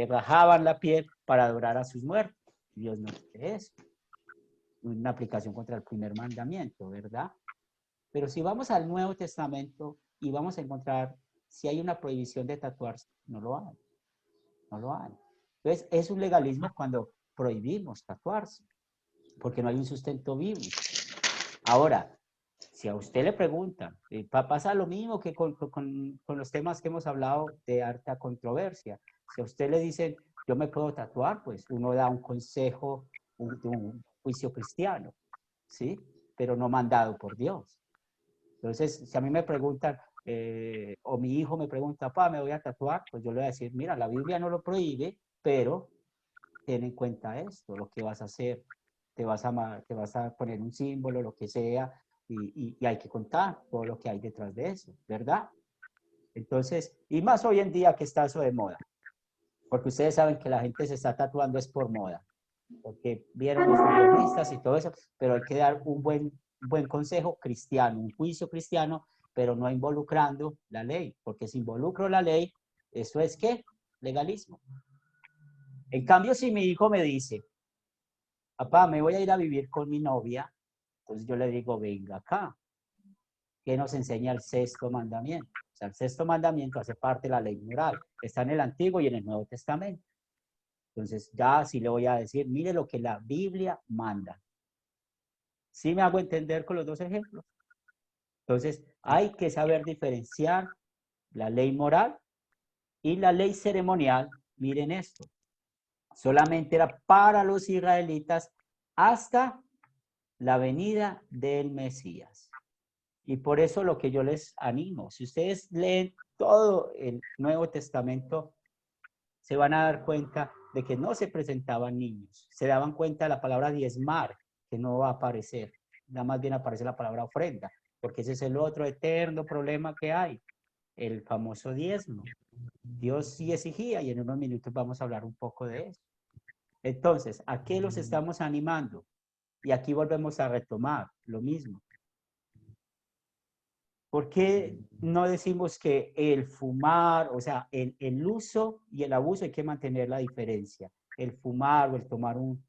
rajaban la piel para adorar a sus muertos. Dios no quiere eso. Una aplicación contra el primer mandamiento, ¿verdad? Pero si vamos al Nuevo Testamento y vamos a encontrar si hay una prohibición de tatuarse, no lo hay. No lo hay. Entonces, es un legalismo cuando prohibimos tatuarse, porque no hay un sustento bíblico. Ahora, si a usted le preguntan, pasa lo mismo que con los temas que hemos hablado de harta controversia. Si a usted le dicen, yo me puedo tatuar, pues uno da un consejo, un juicio cristiano, ¿sí? Pero no mandado por Dios. Entonces, si a mí me preguntan, o mi hijo me pregunta, papá, ¿me voy a tatuar? Pues yo le voy a decir, mira, la Biblia no lo prohíbe, pero ten en cuenta esto, lo que vas a hacer. Te vas a poner un símbolo, lo que sea, y hay que contar todo lo que hay detrás de eso, ¿verdad? Entonces, y más hoy en día que está eso de moda, porque ustedes saben que la gente se está tatuando es por moda, porque vieron los futbolistas y todo eso, pero hay que dar un buen consejo cristiano, un juicio cristiano, pero no involucrando la ley, porque si involucro la ley, eso es ¿qué? Legalismo. En cambio, si mi hijo me dice, papá, me voy a ir a vivir con mi novia, entonces yo le digo, venga acá, ¿qué nos enseña el sexto mandamiento? O sea, el sexto mandamiento hace parte de la ley moral, está en el Antiguo y en el Nuevo Testamento. Entonces, ya sí le voy a decir, mire lo que la Biblia manda. ¿Sí me hago entender con los dos ejemplos? Entonces, hay que saber diferenciar la ley moral y la ley ceremonial. Miren esto, solamente era para los israelitas hasta la venida del Mesías. Y por eso lo que yo les animo, si ustedes leen todo el Nuevo Testamento, se van a dar cuenta de que no se presentaban niños. Se daban cuenta de la palabra diezmar, que no va a aparecer. Nada más bien aparece la palabra ofrenda, porque ese es el otro eterno problema que hay, el famoso diezmo. Dios sí exigía y en unos minutos vamos a hablar un poco de eso. Entonces, ¿a qué los estamos animando? Y aquí volvemos a retomar lo mismo. ¿Por qué no decimos que el fumar, o sea, el uso y el abuso hay que mantener la diferencia? El fumar o el tomar un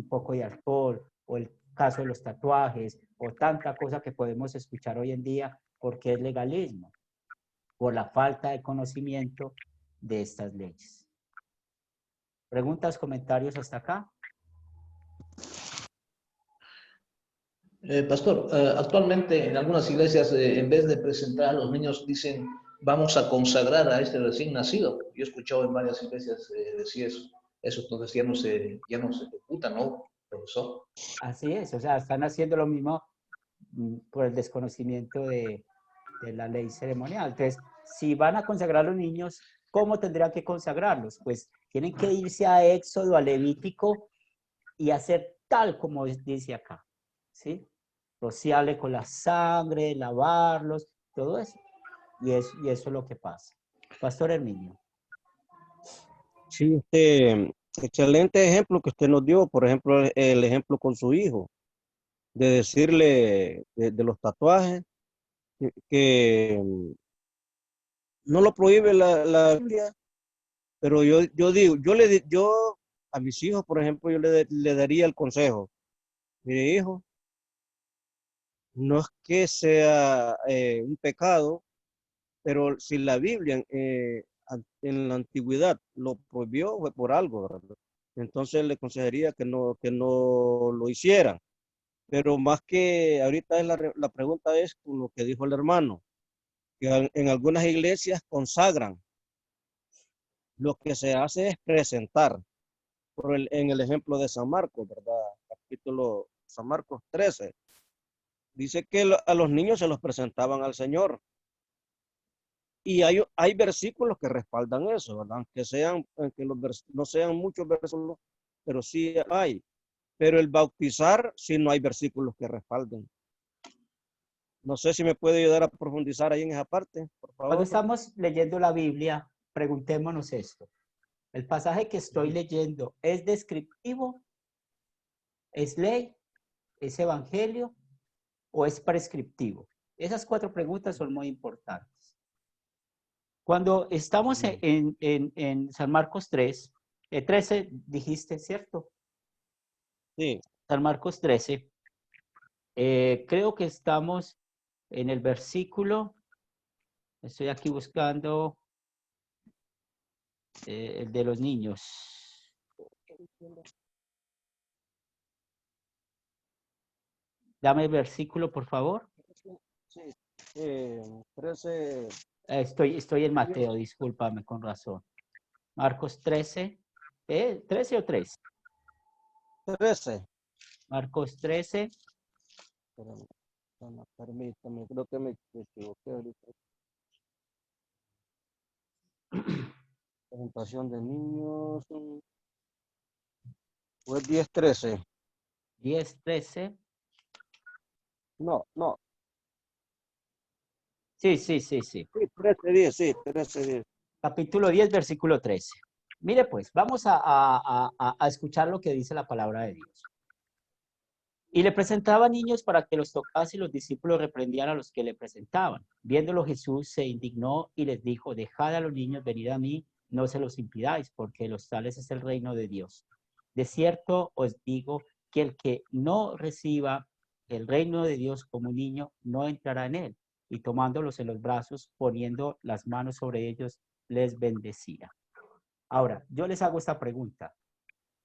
poco de alcohol, o el caso de los tatuajes, o tanta cosa que podemos escuchar hoy en día, porque es legalismo, por la falta de conocimiento de estas leyes. ¿Preguntas, comentarios hasta acá? Pastor, actualmente en algunas iglesias, en vez de presentar a los niños, dicen, vamos a consagrar a este recién nacido. Yo he escuchado en varias iglesias decir eso. Eso entonces ya no se ejecuta, ¿no, profesor? Así es, o sea, están haciendo lo mismo por el desconocimiento de la ley ceremonial. Entonces, si van a consagrar a los niños, ¿cómo tendrían que consagrarlos? Pues tienen que irse a Éxodo, a Levítico, y hacer tal como dice acá, ¿sí? Rociarle con la sangre, lavarlos, todo eso. Y eso es lo que pasa. Pastor Herminio. Sí, excelente ejemplo que usted nos dio, por ejemplo, el ejemplo con su hijo, de decirle de los tatuajes, que no lo prohíbe la Biblia, pero yo digo, yo a mis hijos, por ejemplo, yo le daría el consejo, mire hijo, no es que sea un pecado, pero si la Biblia en la antigüedad lo prohibió, fue por algo, ¿verdad? Entonces le aconsejaría que no lo hicieran. Pero más que ahorita la pregunta es con lo que dijo el hermano, que en algunas iglesias consagran. Lo que se hace es presentar, en el ejemplo de San Marcos, ¿verdad? Capítulo San Marcos 13. Dice que a los niños se los presentaban al Señor. Y hay versículos que respaldan eso, ¿verdad? Aunque no sean muchos versículos, pero sí hay. Pero el bautizar, sí no hay versículos que respalden. No sé si me puede ayudar a profundizar ahí en esa parte, por favor. Cuando estamos leyendo la Biblia, preguntémonos esto. ¿El pasaje que estoy leyendo es descriptivo? ¿Es ley? ¿Es evangelio? ¿O es prescriptivo? Esas 4 preguntas son muy importantes. Cuando estamos en San Marcos 3, 13 dijiste, ¿cierto? Sí. San Marcos 13, creo que estamos en el versículo, estoy aquí buscando el de los niños. Dame el versículo, por favor. Sí. 13. Estoy en Mateo, discúlpame, con razón. Marcos 13, ¿13 o 3? 13. Marcos 13. Permítame, creo que me equivoqué ahorita. Presentación de niños. Pues 10-13. 10-13. No. Sí. Sí, 13-10, sí, 13-10. Capítulo 10, versículo 13. Mire pues, vamos a escuchar lo que dice la palabra de Dios. Y le presentaba niños para que los tocase y los discípulos reprendían a los que le presentaban. Viéndolo Jesús se indignó y les dijo, dejad a los niños venir a mí, no se los impidáis, porque los tales es el reino de Dios. De cierto os digo que el que no reciba el reino de Dios como un niño, no entrará en él. Y tomándolos en los brazos, poniendo las manos sobre ellos, les bendecía. Ahora, yo les hago esta pregunta.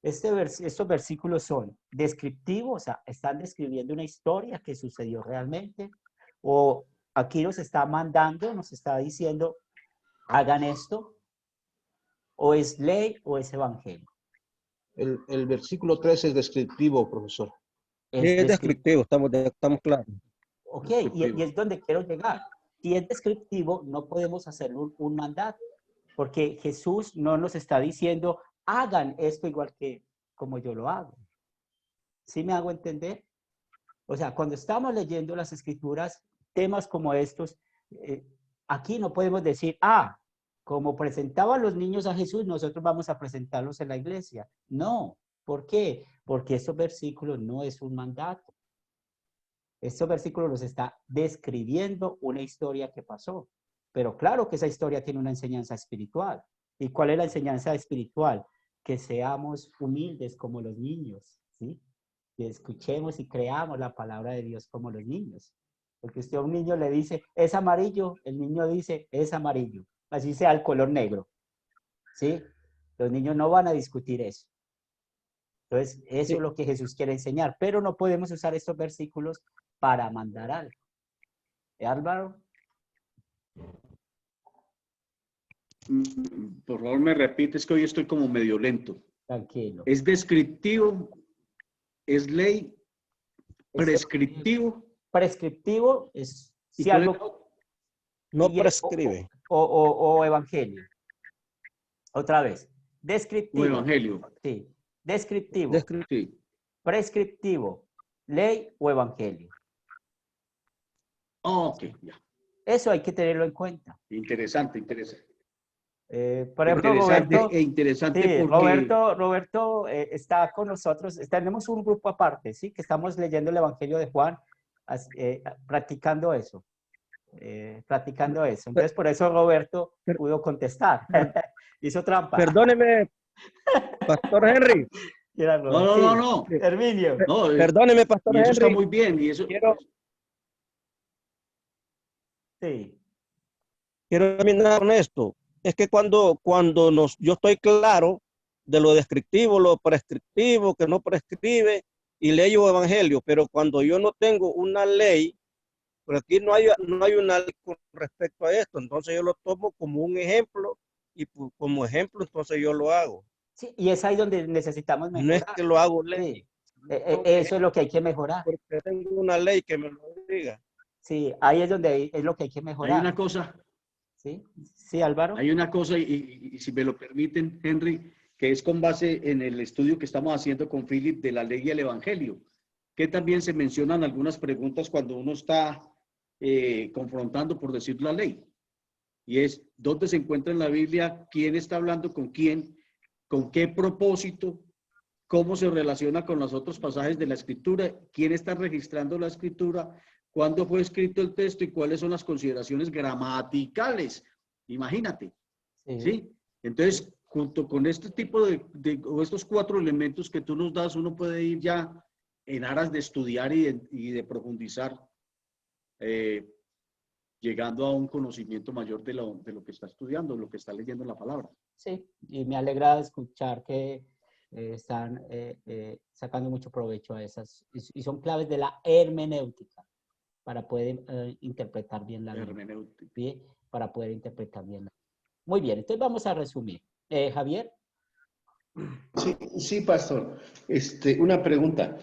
Estos versículos son descriptivos, o sea, están describiendo una historia que sucedió realmente, o aquí nos está mandando, nos está diciendo, hagan esto, o es ley o es evangelio. El versículo 13 es descriptivo, profesor. Es descriptivo, estamos claros. Ok, y es donde quiero llegar. Si es descriptivo, no podemos hacer un mandato, porque Jesús no nos está diciendo, hagan esto igual que como yo lo hago. ¿Sí me hago entender? O sea, cuando estamos leyendo las escrituras, temas como estos, aquí no podemos decir, como presentaban los niños a Jesús, nosotros vamos a presentarlos en la iglesia. No. ¿Por qué? Porque estos versículos no es un mandato. Estos versículos nos está describiendo una historia que pasó. Pero claro que esa historia tiene una enseñanza espiritual. ¿Y cuál es la enseñanza espiritual? Que seamos humildes como los niños, ¿sí? Que escuchemos y creamos la palabra de Dios como los niños. Porque usted a un niño le dice, es amarillo, el niño dice, es amarillo. Así sea el color negro, ¿sí? Los niños no van a discutir eso. Entonces, eso es lo que Jesús quiere enseñar. Pero no podemos usar estos versículos para mandar algo. Álvaro. Por favor, me repites que hoy estoy como medio lento. Tranquilo. ¿Es descriptivo? ¿Es ley? ¿Prescriptivo? Prescriptivo es si ¿Y algo no prescribe. O evangelio. Otra vez. Descriptivo. ¿O evangelio? Sí. Descriptivo. Sí. Prescriptivo. Ley o evangelio. Ok, ya. Eso hay que tenerlo en cuenta. Interesante. Por ejemplo, Interesante Roberto, interesante sí, porque... Roberto está con nosotros. Tenemos un grupo aparte, ¿sí? Que estamos leyendo el Evangelio de Juan, practicando eso. Entonces, por eso Roberto pudo contestar. Hizo trampa. Perdóneme, Pastor Henry. No. Herminio. No, perdóneme, Pastor y eso Henry. está muy bien. Y eso... Quiero terminar con esto. Es que cuando yo estoy claro de lo descriptivo, lo prescriptivo, que no prescribe, y leo evangelio, pero cuando yo no tengo una ley, pero aquí no hay una ley con respecto a esto, entonces yo lo tomo como un ejemplo, y como ejemplo entonces yo lo hago. Sí, y es ahí donde necesitamos mejorar. No es que lo hago ley. Sí. Eso es lo que hay que mejorar. Porque tengo una ley que me lo diga. Sí, ahí es donde es lo que hay que mejorar. Hay una cosa. Sí, Álvaro. Hay una cosa, y si me lo permiten, Henry, que es con base en el estudio que estamos haciendo con Philip de la ley y el evangelio, que también se mencionan algunas preguntas cuando uno está confrontando, por decir, la ley. Y es, ¿dónde se encuentra en la Biblia? ¿Quién está hablando con quién? ¿Con qué propósito? ¿Cómo se relaciona con los otros pasajes de la Escritura? ¿Quién está registrando la Escritura? cuándo fue escrito el texto y cuáles son las consideraciones gramaticales. Imagínate, Sí, ¿sí? Entonces, junto con este tipo o estos 4 elementos que tú nos das, uno puede ir ya en aras de estudiar y de profundizar, llegando a un conocimiento mayor de lo que está estudiando, lo que está leyendo en la palabra. sí. Y me alegra escuchar que están sacando mucho provecho a esas. Y son claves de la hermenéutica para poder interpretar bien la Biblia. Hermenéutica. Bien, para poder interpretar bien la Biblia. Muy bien, entonces vamos a resumir. Javier. Sí, sí, pastor. Una pregunta.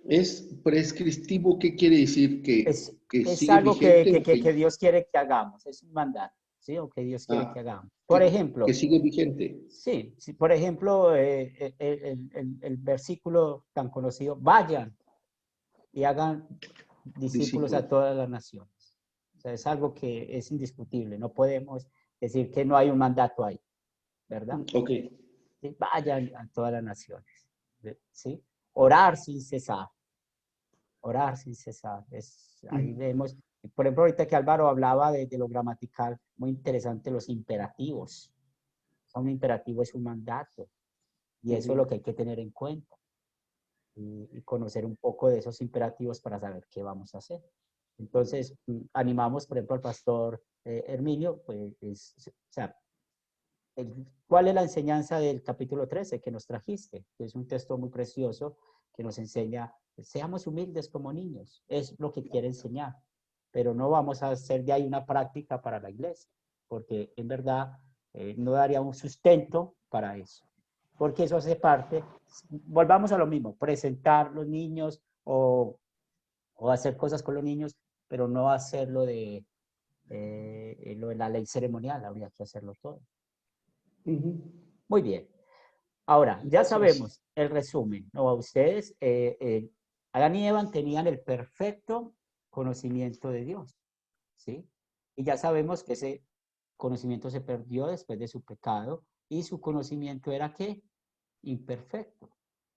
¿Es prescriptivo? ¿Qué quiere decir? ¿Que Es sigue algo vigente o que Dios quiere que hagamos, es un mandato, ¿sí? O que Dios quiere que hagamos. Por que ejemplo, sigue vigente? sí, por ejemplo, el versículo tan conocido, vayan y hagan discípulos a Discípulo. todas las naciones. O sea, es algo que es indiscutible, no podemos decir que no hay un mandato ahí, ¿verdad? Ok. ¿Sí? Vayan a todas las naciones, ¿sí? Orar sin cesar. Orar sin cesar. Ahí vemos, por ejemplo, ahorita que Álvaro hablaba de lo gramatical, muy interesante los imperativos. Un imperativo es un mandato y eso es lo que hay que tener en cuenta y conocer un poco de esos imperativos para saber qué vamos a hacer. Entonces, animamos, por ejemplo, al pastor Herminio, pues, o sea, ¿cuál es la enseñanza del capítulo 13 que nos trajiste? Que es un texto muy precioso que nos enseña, seamos humildes como niños, es lo que quiere enseñar, pero no vamos a hacer de ahí una práctica para la iglesia, porque en verdad no daría un sustento para eso, porque eso hace parte, volvamos a lo mismo, presentar los niños o hacer cosas con los niños, pero no hacerlo lo de la ley ceremonial, habría que hacerlo todo. Muy bien. Ahora, ya Gracias. sabemos el resumen, ¿no? Ustedes, Adán y Eva tenían el perfecto conocimiento de Dios, ¿sí? Y ya sabemos que ese conocimiento se perdió después de su pecado y su conocimiento era ¿qué? Imperfecto.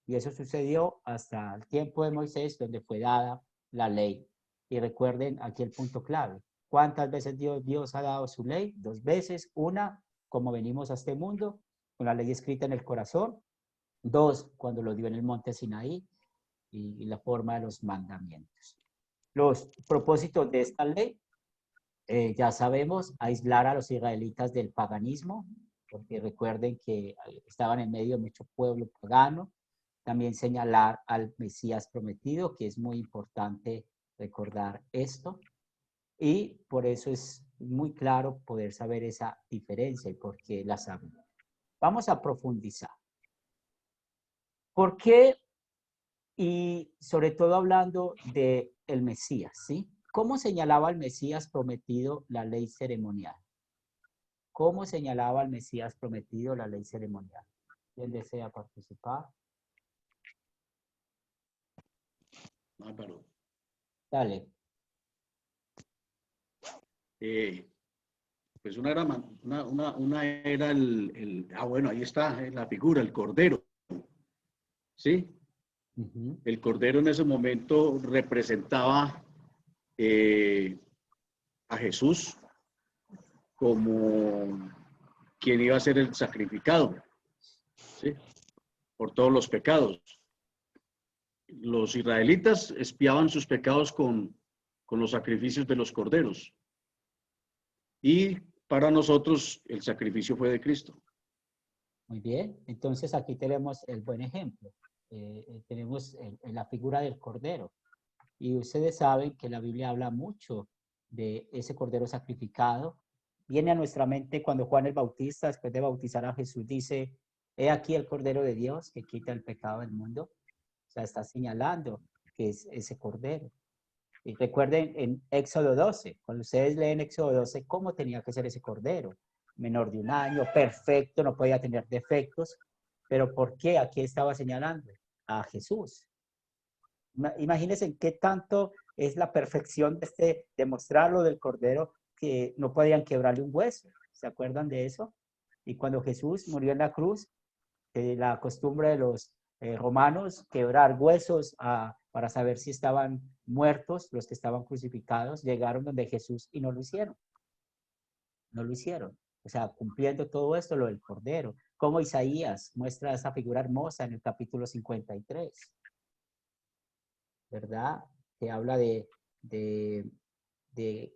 Y eso sucedió hasta el tiempo de Moisés, donde fue dada la ley. Y recuerden aquí el punto clave. ¿Cuántas veces Dios ha dado su ley? 2 veces. Una, como venimos a este mundo, con la ley escrita en el corazón. 2, cuando lo dio en el monte Sinaí y la forma de los mandamientos. Los propósitos de esta ley, ya sabemos, aislar a los israelitas del paganismo, porque recuerden que estaban en medio de mucho pueblo pagano. También señalar al Mesías prometido, que es muy importante recordar esto. Y por eso es muy claro poder saber esa diferencia y por qué la sabemos. Vamos a profundizar. ¿Por qué? Y sobre todo hablando de el Mesías, ¿sí? ¿Cómo señalaba al Mesías prometido la ley ceremonial? ¿Cómo señalaba al Mesías prometido la ley ceremonial? ¿Quién desea participar? Álvaro. Dale. Pues una era bueno, ahí está la figura, el cordero. ¿Sí? El cordero en ese momento representaba a Jesús como quien iba a ser el sacrificado, ¿sí? Por todos los pecados. Los israelitas expiaban sus pecados con los sacrificios de los corderos. Y para nosotros el sacrificio fue de Cristo. Muy bien, entonces aquí tenemos el buen ejemplo. Tenemos la figura del cordero. Y ustedes saben que la Biblia habla mucho de ese cordero sacrificado. Viene a nuestra mente cuando Juan el Bautista, después de bautizar a Jesús, dice, he aquí el cordero de Dios que quita el pecado del mundo. O sea, está señalando que es ese cordero. Y recuerden en Éxodo 12, cuando ustedes leen Éxodo 12, ¿cómo tenía que ser ese cordero? Menor de 1 año, perfecto, no podía tener defectos. Pero ¿por qué? Aquí estaba señalando a Jesús. Imagínense en qué tanto es la perfección de mostrarlo del cordero que no podían quebrarle un hueso. ¿Se acuerdan de eso? Y cuando Jesús murió en la cruz, la costumbre de los romanos quebrar huesos para saber si estaban muertos los que estaban crucificados, llegaron donde Jesús y no lo hicieron. No lo hicieron. O sea, cumpliendo todo esto, lo del Cordero. Como Isaías muestra esa figura hermosa en el capítulo 53. ¿Verdad? Que habla de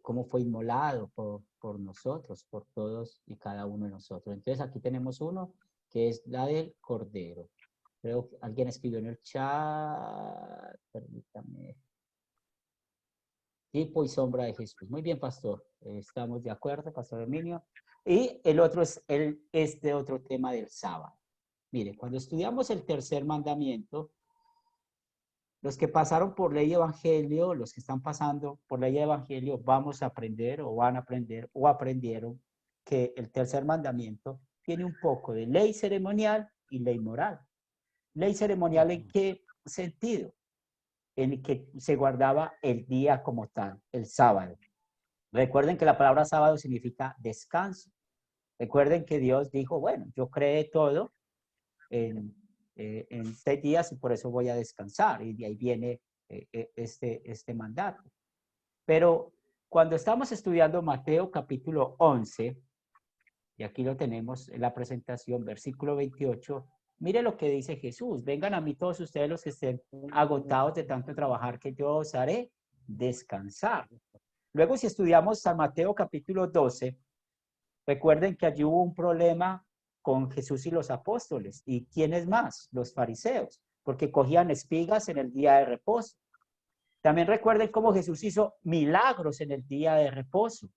cómo fue inmolado por nosotros, por todos y cada uno de nosotros. Entonces aquí tenemos uno que es la del Cordero. Creo que alguien escribió en el chat, permítame. Tipo y sombra de Jesús. Muy bien, pastor. Estamos de acuerdo, pastor Herminio. Y el otro es este otro tema del sábado. Mire, cuando estudiamos el tercer mandamiento, los que pasaron por ley y evangelio, los que están pasando por ley y evangelio, vamos a aprender o van a aprender o aprendieron que el tercer mandamiento tiene un poco de ley ceremonial y ley moral. Ley ceremonial, ¿en qué sentido? En el que se guardaba el día como tal, el sábado. Recuerden que la palabra sábado significa descanso. Recuerden que Dios dijo, bueno, yo creé todo en 6 días y por eso voy a descansar. Y de ahí viene este mandato. Pero cuando estamos estudiando Mateo capítulo 11, y aquí lo tenemos en la presentación, versículo 28, mire lo que dice Jesús. Vengan a mí todos ustedes los que estén agotados de tanto trabajar, que yo os haré descansar. Luego, si estudiamos San Mateo capítulo 12, recuerden que allí hubo un problema con Jesús y los apóstoles. ¿Y quiénes más? Los fariseos, porque cogían espigas en el día de reposo. También recuerden cómo Jesús hizo milagros en el día de reposo.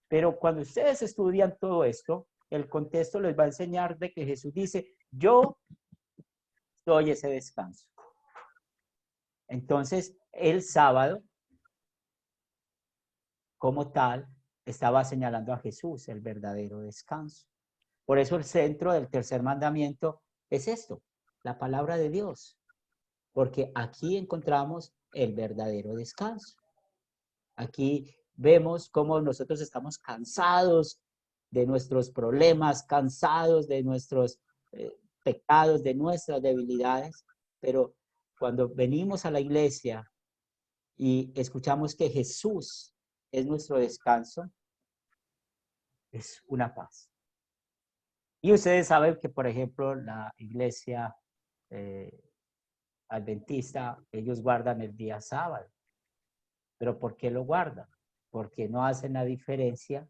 Pero cuando ustedes estudian todo esto, el contexto les va a enseñar de que Jesús dice, yo doy ese descanso. Entonces, el sábado, como tal, estaba señalando a Jesús, el verdadero descanso. Por eso el centro del tercer mandamiento es esto, la palabra de Dios. Porque aquí encontramos el verdadero descanso. Aquí vemos cómo nosotros estamos cansados de nuestros problemas, cansados de nuestros pecados, de nuestras debilidades, pero cuando venimos a la iglesia y escuchamos que Jesús es nuestro descanso, es una paz. Y ustedes saben que, por ejemplo, la iglesia adventista, ellos guardan el día sábado. ¿Pero por qué lo guardan? Porque no hacen la diferencia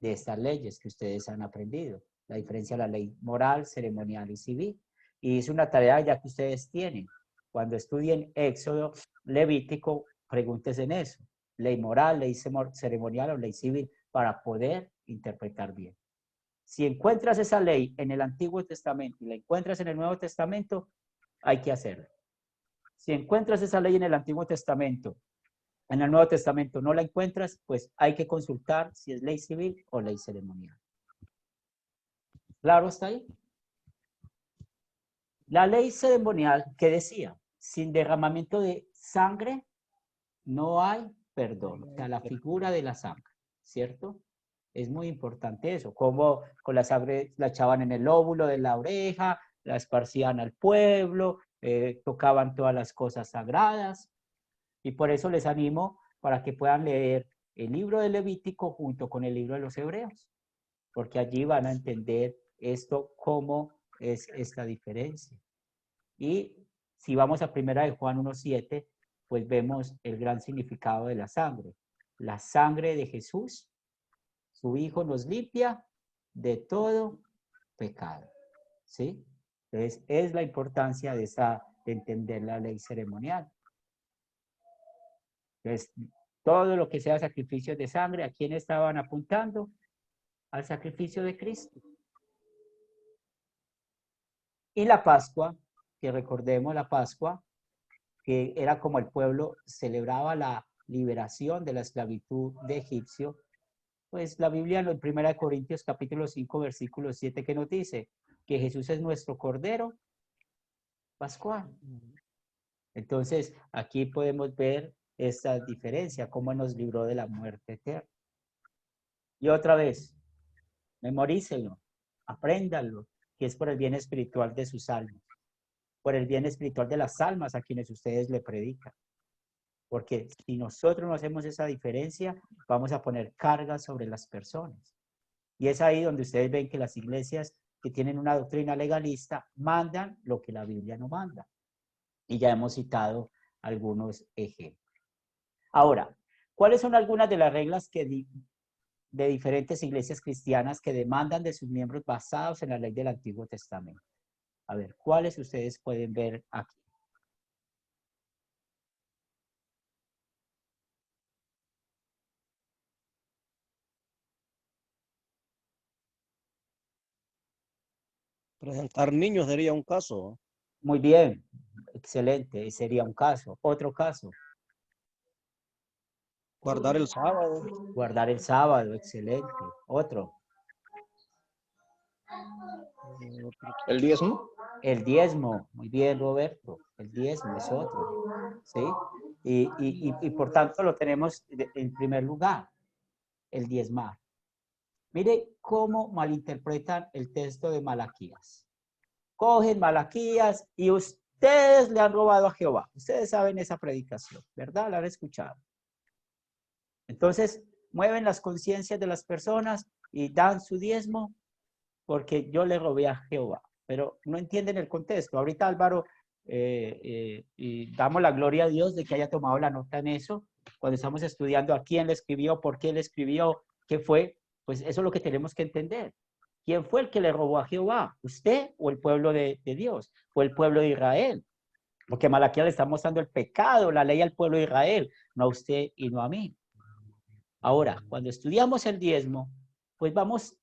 de estas leyes que ustedes han aprendido. La diferencia de la ley moral, ceremonial y civil. Y es una tarea ya que ustedes tienen. Cuando estudien Éxodo, Levítico, pregúntense en eso. Ley moral, ley ceremonial o ley civil para poder interpretar bien. Si encuentras esa ley en el Antiguo Testamento y la encuentras en el Nuevo Testamento, hay que hacerla. Si encuentras esa ley en el Antiguo Testamento, en el Nuevo Testamento no la encuentras, pues hay que consultar si es ley civil o ley ceremonial. ¿Claro está ahí? La ley ceremonial, ¿qué decía? Sin derramamiento de sangre no hay perdón. O sea, la figura de la sangre, ¿cierto? Es muy importante eso, como con la sangre la echaban en el lóbulo de la oreja, la esparcían al pueblo, tocaban todas las cosas sagradas. Y por eso les animo para que puedan leer el libro de Levítico junto con el libro de los Hebreos, porque allí van a entender esto, cómo es esta diferencia. Y si vamos a 1 de Juan 1:7, pues vemos el gran significado de la sangre. La sangre de Jesús, su Hijo, nos limpia de todo pecado. ¿Sí? Entonces, es la importancia de entender la ley ceremonial. Entonces, todo lo que sea sacrificio de sangre, ¿a quién estaban apuntando? Al sacrificio de Cristo. Y la Pascua, que recordemos la Pascua, que era como el pueblo celebraba la liberación de la esclavitud de egipcio, pues la Biblia en 1 Corintios capítulo 5, versículo 7, que nos dice que Jesús es nuestro Cordero Pascual. Entonces, aquí podemos ver esta diferencia, cómo nos libró de la muerte eterna. Y otra vez, memorícenlo, apréndanlo, que es por el bien espiritual de sus almas. por el bien espiritual de las almas a quienes ustedes le predican. Porque si nosotros no hacemos esa diferencia, vamos a poner cargas sobre las personas. Y es ahí donde ustedes ven que las iglesias que tienen una doctrina legalista mandan lo que la Biblia no manda. Y ya hemos citado algunos ejemplos. Ahora, ¿cuáles son algunas de las reglas de diferentes iglesias cristianas que demandan de sus miembros basados en la ley del Antiguo Testamento? A ver, ¿cuáles ustedes pueden ver aquí? Presentar niños sería un caso. Muy bien, excelente, sería un caso. Otro caso, Guardar el sábado. guardar el sábado, excelente. Otro, ¿El diezmo? el diezmo, muy bien, Roberto, el diezmo es otro, ¿sí? Y por tanto lo tenemos en primer lugar, el diezmar. Mire cómo malinterpretan el texto de Malaquías. Cogen Malaquías y ustedes le han robado a Jehová. Ustedes saben esa predicación, ¿verdad? La han escuchado. Entonces, mueven las conciencias de las personas y dan su diezmo porque yo le robé a Jehová. Pero no entienden el contexto. Ahorita Álvaro, y damos la gloria a Dios de que haya tomado la nota en eso. Cuando estamos estudiando a quién le escribió, por qué le escribió, qué fue, pues eso es lo que tenemos que entender. ¿Quién fue el que le robó a Jehová? ¿Usted o el pueblo de Dios? ¿O el pueblo de Israel? Porque Malaquías le está mostrando el pecado, la ley al pueblo de Israel, no a usted y no a mí. Ahora, cuando estudiamos el diezmo, pues vamos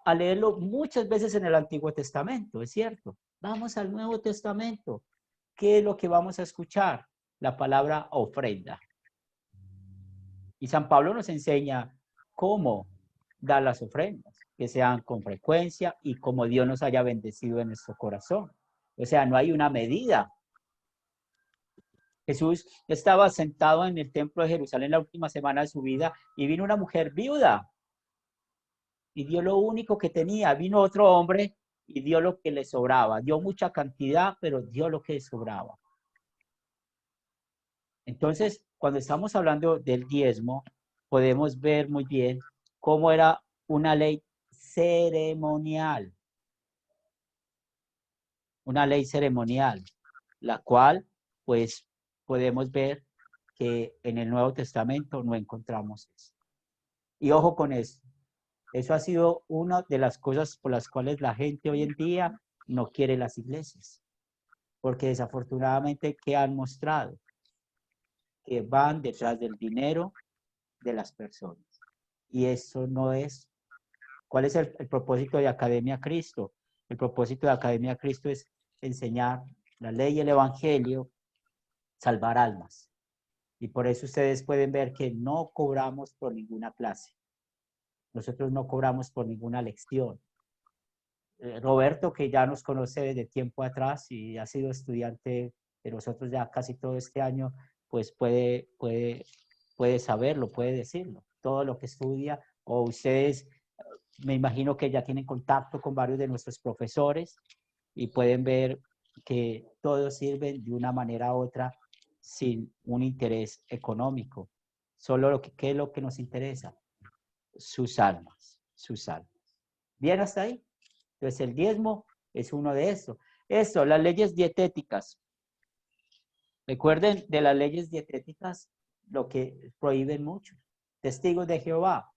a leerlo muchas veces en el Antiguo Testamento, es cierto. Vamos al Nuevo Testamento. ¿Qué es lo que vamos a escuchar? La palabra ofrenda. Y San Pablo nos enseña cómo dar las ofrendas, que sean con frecuencia y como Dios nos haya bendecido en nuestro corazón. O sea, no hay una medida. Jesús estaba sentado en el templo de Jerusalén la última semana de su vida y vino una mujer viuda y dio lo único que tenía. Vino otro hombre y dio lo que le sobraba. Dio mucha cantidad, pero dio lo que le sobraba. Entonces, cuando estamos hablando del diezmo, podemos ver muy bien cómo era una ley ceremonial. Una ley ceremonial, la cual, pues, podemos ver que en el Nuevo Testamento no encontramos eso. Y ojo con eso. Eso ha sido una de las cosas por las cuales la gente hoy en día no quiere las iglesias. Porque desafortunadamente, ¿qué han mostrado? Que van detrás del dinero de las personas. Y eso no es. ¿Cuál es el propósito de Academia Cristo? El propósito de Academia Cristo es enseñar la ley y el evangelio, salvar almas. Y por eso ustedes pueden ver que no cobramos por ninguna clase. Nosotros no cobramos por ninguna lección. Roberto, que ya nos conoce desde tiempo atrás y ha sido estudiante de nosotros ya casi todo este año, pues puede saberlo, puede decirlo. Todo lo que estudia, o ustedes, me imagino que ya tienen contacto con varios de nuestros profesores y pueden ver que todos sirven de una manera u otra sin un interés económico. Solo ¿qué es lo que nos interesa? Sus almas, sus almas. ¿Bien hasta ahí? Entonces el diezmo es uno de esos. Esto, las leyes dietéticas. Recuerden de las leyes dietéticas lo que prohíben mucho. Testigos de Jehová,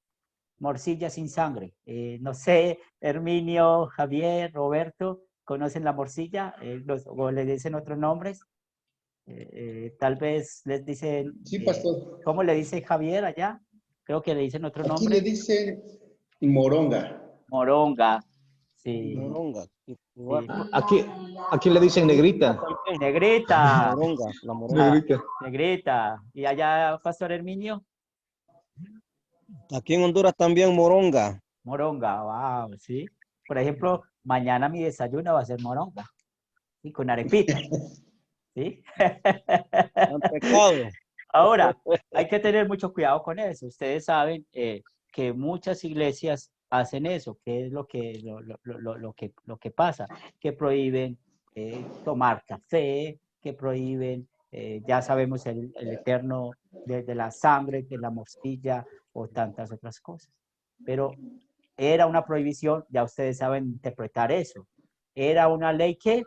morcilla sin sangre. No sé, Herminio, Javier, Roberto, ¿conocen la morcilla? O le dicen otros nombres. Tal vez les dicen... Sí, pastor. ¿Cómo le dice Javier allá? Creo que le dicen otro Aquí nombre. le dicen moronga. Moronga. Sí. Moronga. Sí. Aquí le dicen negrita. Negrita. Moronga, la moronga. Negrita. Negrita. ¿Y allá, Pastor Herminio? Aquí en Honduras también moronga. Moronga, wow, sí. Por ejemplo, mañana mi desayuno va a ser moronga. Y con arepita. ¿Sí? Han pecado. Ahora, hay que tener mucho cuidado con eso. Ustedes saben que muchas iglesias hacen eso, que es lo que pasa, que prohíben tomar café, que prohíben, ya sabemos el eterno de la sangre, de la morcilla o tantas otras cosas. Pero era una prohibición, ya ustedes saben interpretar eso. Era una ley que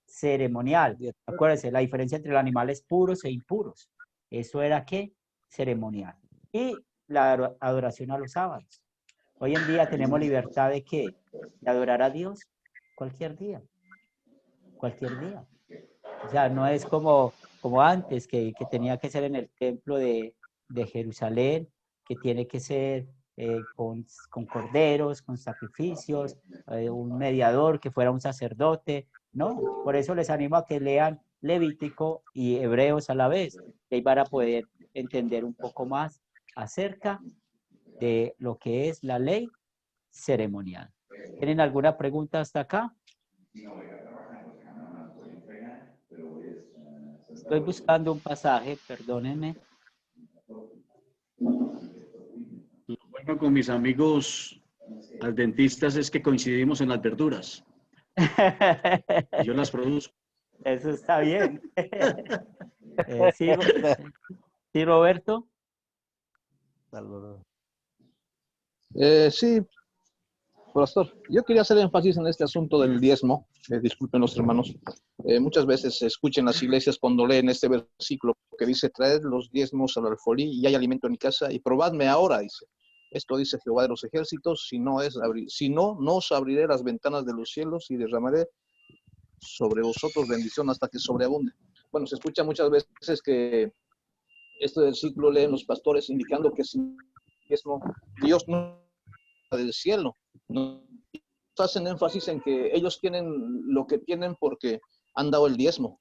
ceremonial. Acuérdense, la diferencia entre los animales puros e impuros. Eso era ¿qué? Ceremonial. Y la adoración a los sábados. Hoy en día tenemos libertad de ¿qué? De adorar a Dios cualquier día. Cualquier día. O sea, no es como antes, que tenía que ser en el templo de Jerusalén, que tiene que ser con corderos, con sacrificios, un mediador que fuera un sacerdote. No, por eso les animo a que lean Levítico y Hebreos a la vez, que ahí van a poder entender un poco más acerca de lo que es la ley ceremonial. ¿Tienen alguna pregunta hasta acá? Estoy buscando un pasaje, perdónenme. Lo bueno con mis amigos al dentistas es que coincidimos en las verduras. Y yo las produzco. Eso está bien. ¿Sí, sí, Roberto? Sí, pastor, yo quería hacer énfasis en este asunto del diezmo. Disculpen los hermanos. Muchas veces se escucha en las iglesias cuando leen este versículo que dice, traed los diezmos al alfolí y hay alimento en mi casa y probadme ahora, dice. Esto dice Jehová de los ejércitos, si no, no os abriré las ventanas de los cielos y derramaré sobre vosotros bendición hasta que sobreabunde. Bueno, se escucha muchas veces que este versículo leen los pastores indicando que sin diezmo Dios no del cielo, no hacen énfasis en que ellos tienen lo que tienen porque han dado el diezmo,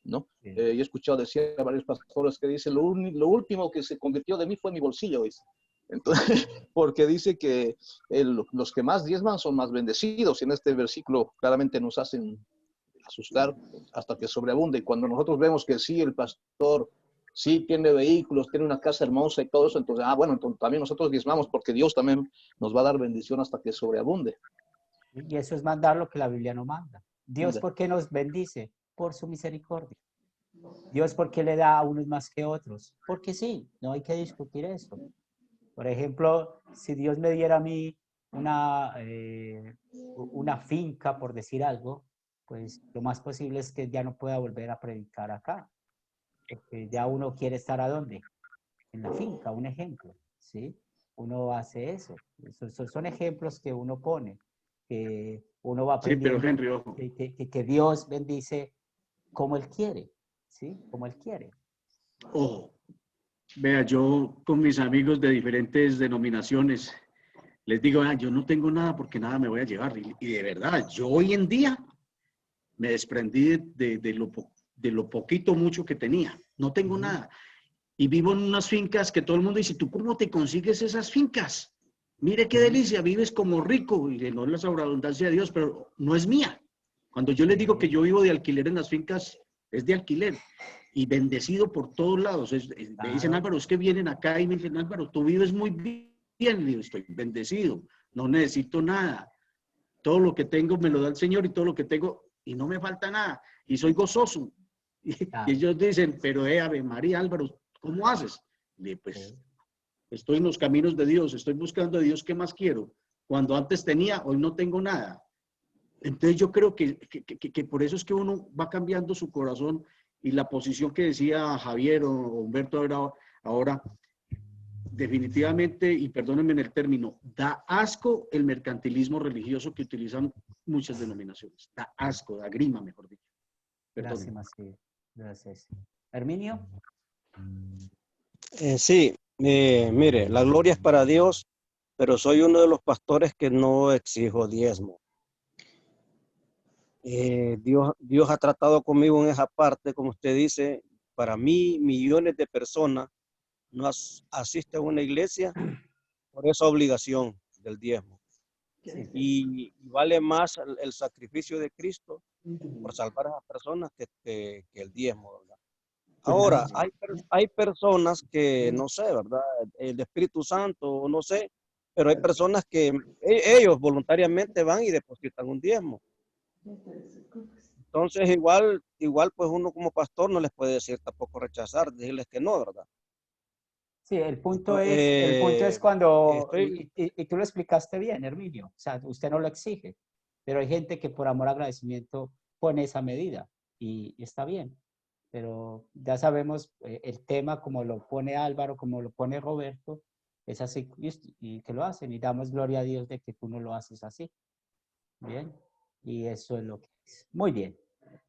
¿no? Sí. Yo he escuchado decir a varios pastores que dicen, lo último que se convirtió de mí fue mi bolsillo, dice. Entonces, porque dice que los que más diezman son más bendecidos, y en este versículo claramente nos hacen asustar hasta que sobreabunde. Y cuando nosotros vemos que sí, el pastor sí tiene vehículos, tiene una casa hermosa y todo eso, entonces, bueno, entonces también nosotros diezmamos porque Dios también nos va a dar bendición hasta que sobreabunde. Y eso es mandar lo que la Biblia no manda. Dios, ¿por qué nos bendice? Por su misericordia. Dios, ¿por qué le da a unos más que otros? Porque sí, no hay que discutir eso. Por ejemplo, si Dios me diera a mí una finca, por decir algo, pues lo más posible es que ya no pueda volver a predicar acá. Porque ya uno quiere estar ¿a dónde? En la finca, un ejemplo, ¿sí? Uno hace eso. Son ejemplos que uno pone, que uno va Sí, pero aprendiendo, Henry, ojo. que Dios bendice como Él quiere, ¿sí? Como Él quiere. Ojo. Vea, yo con mis amigos de diferentes denominaciones les digo, yo no tengo nada porque nada me voy a llevar. Y de verdad, yo hoy en día me desprendí de lo poquito, mucho que tenía. No tengo nada. Y vivo en unas fincas que todo el mundo dice, ¿tú cómo te consigues esas fincas? Mire qué delicia, vives como rico. Y no es la sobreabundancia de Dios, pero no es mía. Cuando yo les digo que yo vivo de alquiler en las fincas, es de alquiler. Y bendecido por todos lados. Me dicen, Álvaro, es que vienen acá y me dicen, Álvaro, tú vives muy bien. Y digo, estoy bendecido, no necesito nada. Todo lo que tengo me lo da el Señor y todo lo que tengo, y no me falta nada. Y soy gozoso. Y ellos dicen, pero Ave María, Álvaro, ¿cómo haces? Y pues estoy en los caminos de Dios, estoy buscando a Dios, ¿qué más quiero? Cuando antes tenía, hoy no tengo nada. Entonces yo creo que por eso es que uno va cambiando su corazón y la posición que decía Javier o Humberto ahora, definitivamente, y perdónenme en el término, da asco el mercantilismo religioso que utilizan muchas denominaciones. Da asco, da grima, mejor dicho. Gracias, sí. Gracias. Herminio. Sí, mire, la gloria es para Dios, pero soy uno de los pastores que no exijo diezmo. Dios ha tratado conmigo en esa parte, como usted dice, para mí millones de personas no asisten a una iglesia por esa obligación del diezmo. Sí. Y vale más el sacrificio de Cristo por salvar a las personas que el diezmo, ¿verdad? Ahora, hay personas que, no sé, ¿verdad? El Espíritu Santo, no sé, pero hay personas que ellos voluntariamente van y depositan un diezmo. Entonces igual pues uno como pastor no les puede decir tampoco rechazar, decirles que no, ¿verdad? Sí, Entonces, el punto es cuando, estoy, y tú lo explicaste bien, Herminio, o sea, usted no lo exige, pero hay gente que por amor agradecimiento pone esa medida y está bien, pero ya sabemos el tema como lo pone Álvaro, como lo pone Roberto, es así y que lo hacen y damos gloria a Dios de que tú no lo haces así, bien, y eso es lo que es. Muy bien,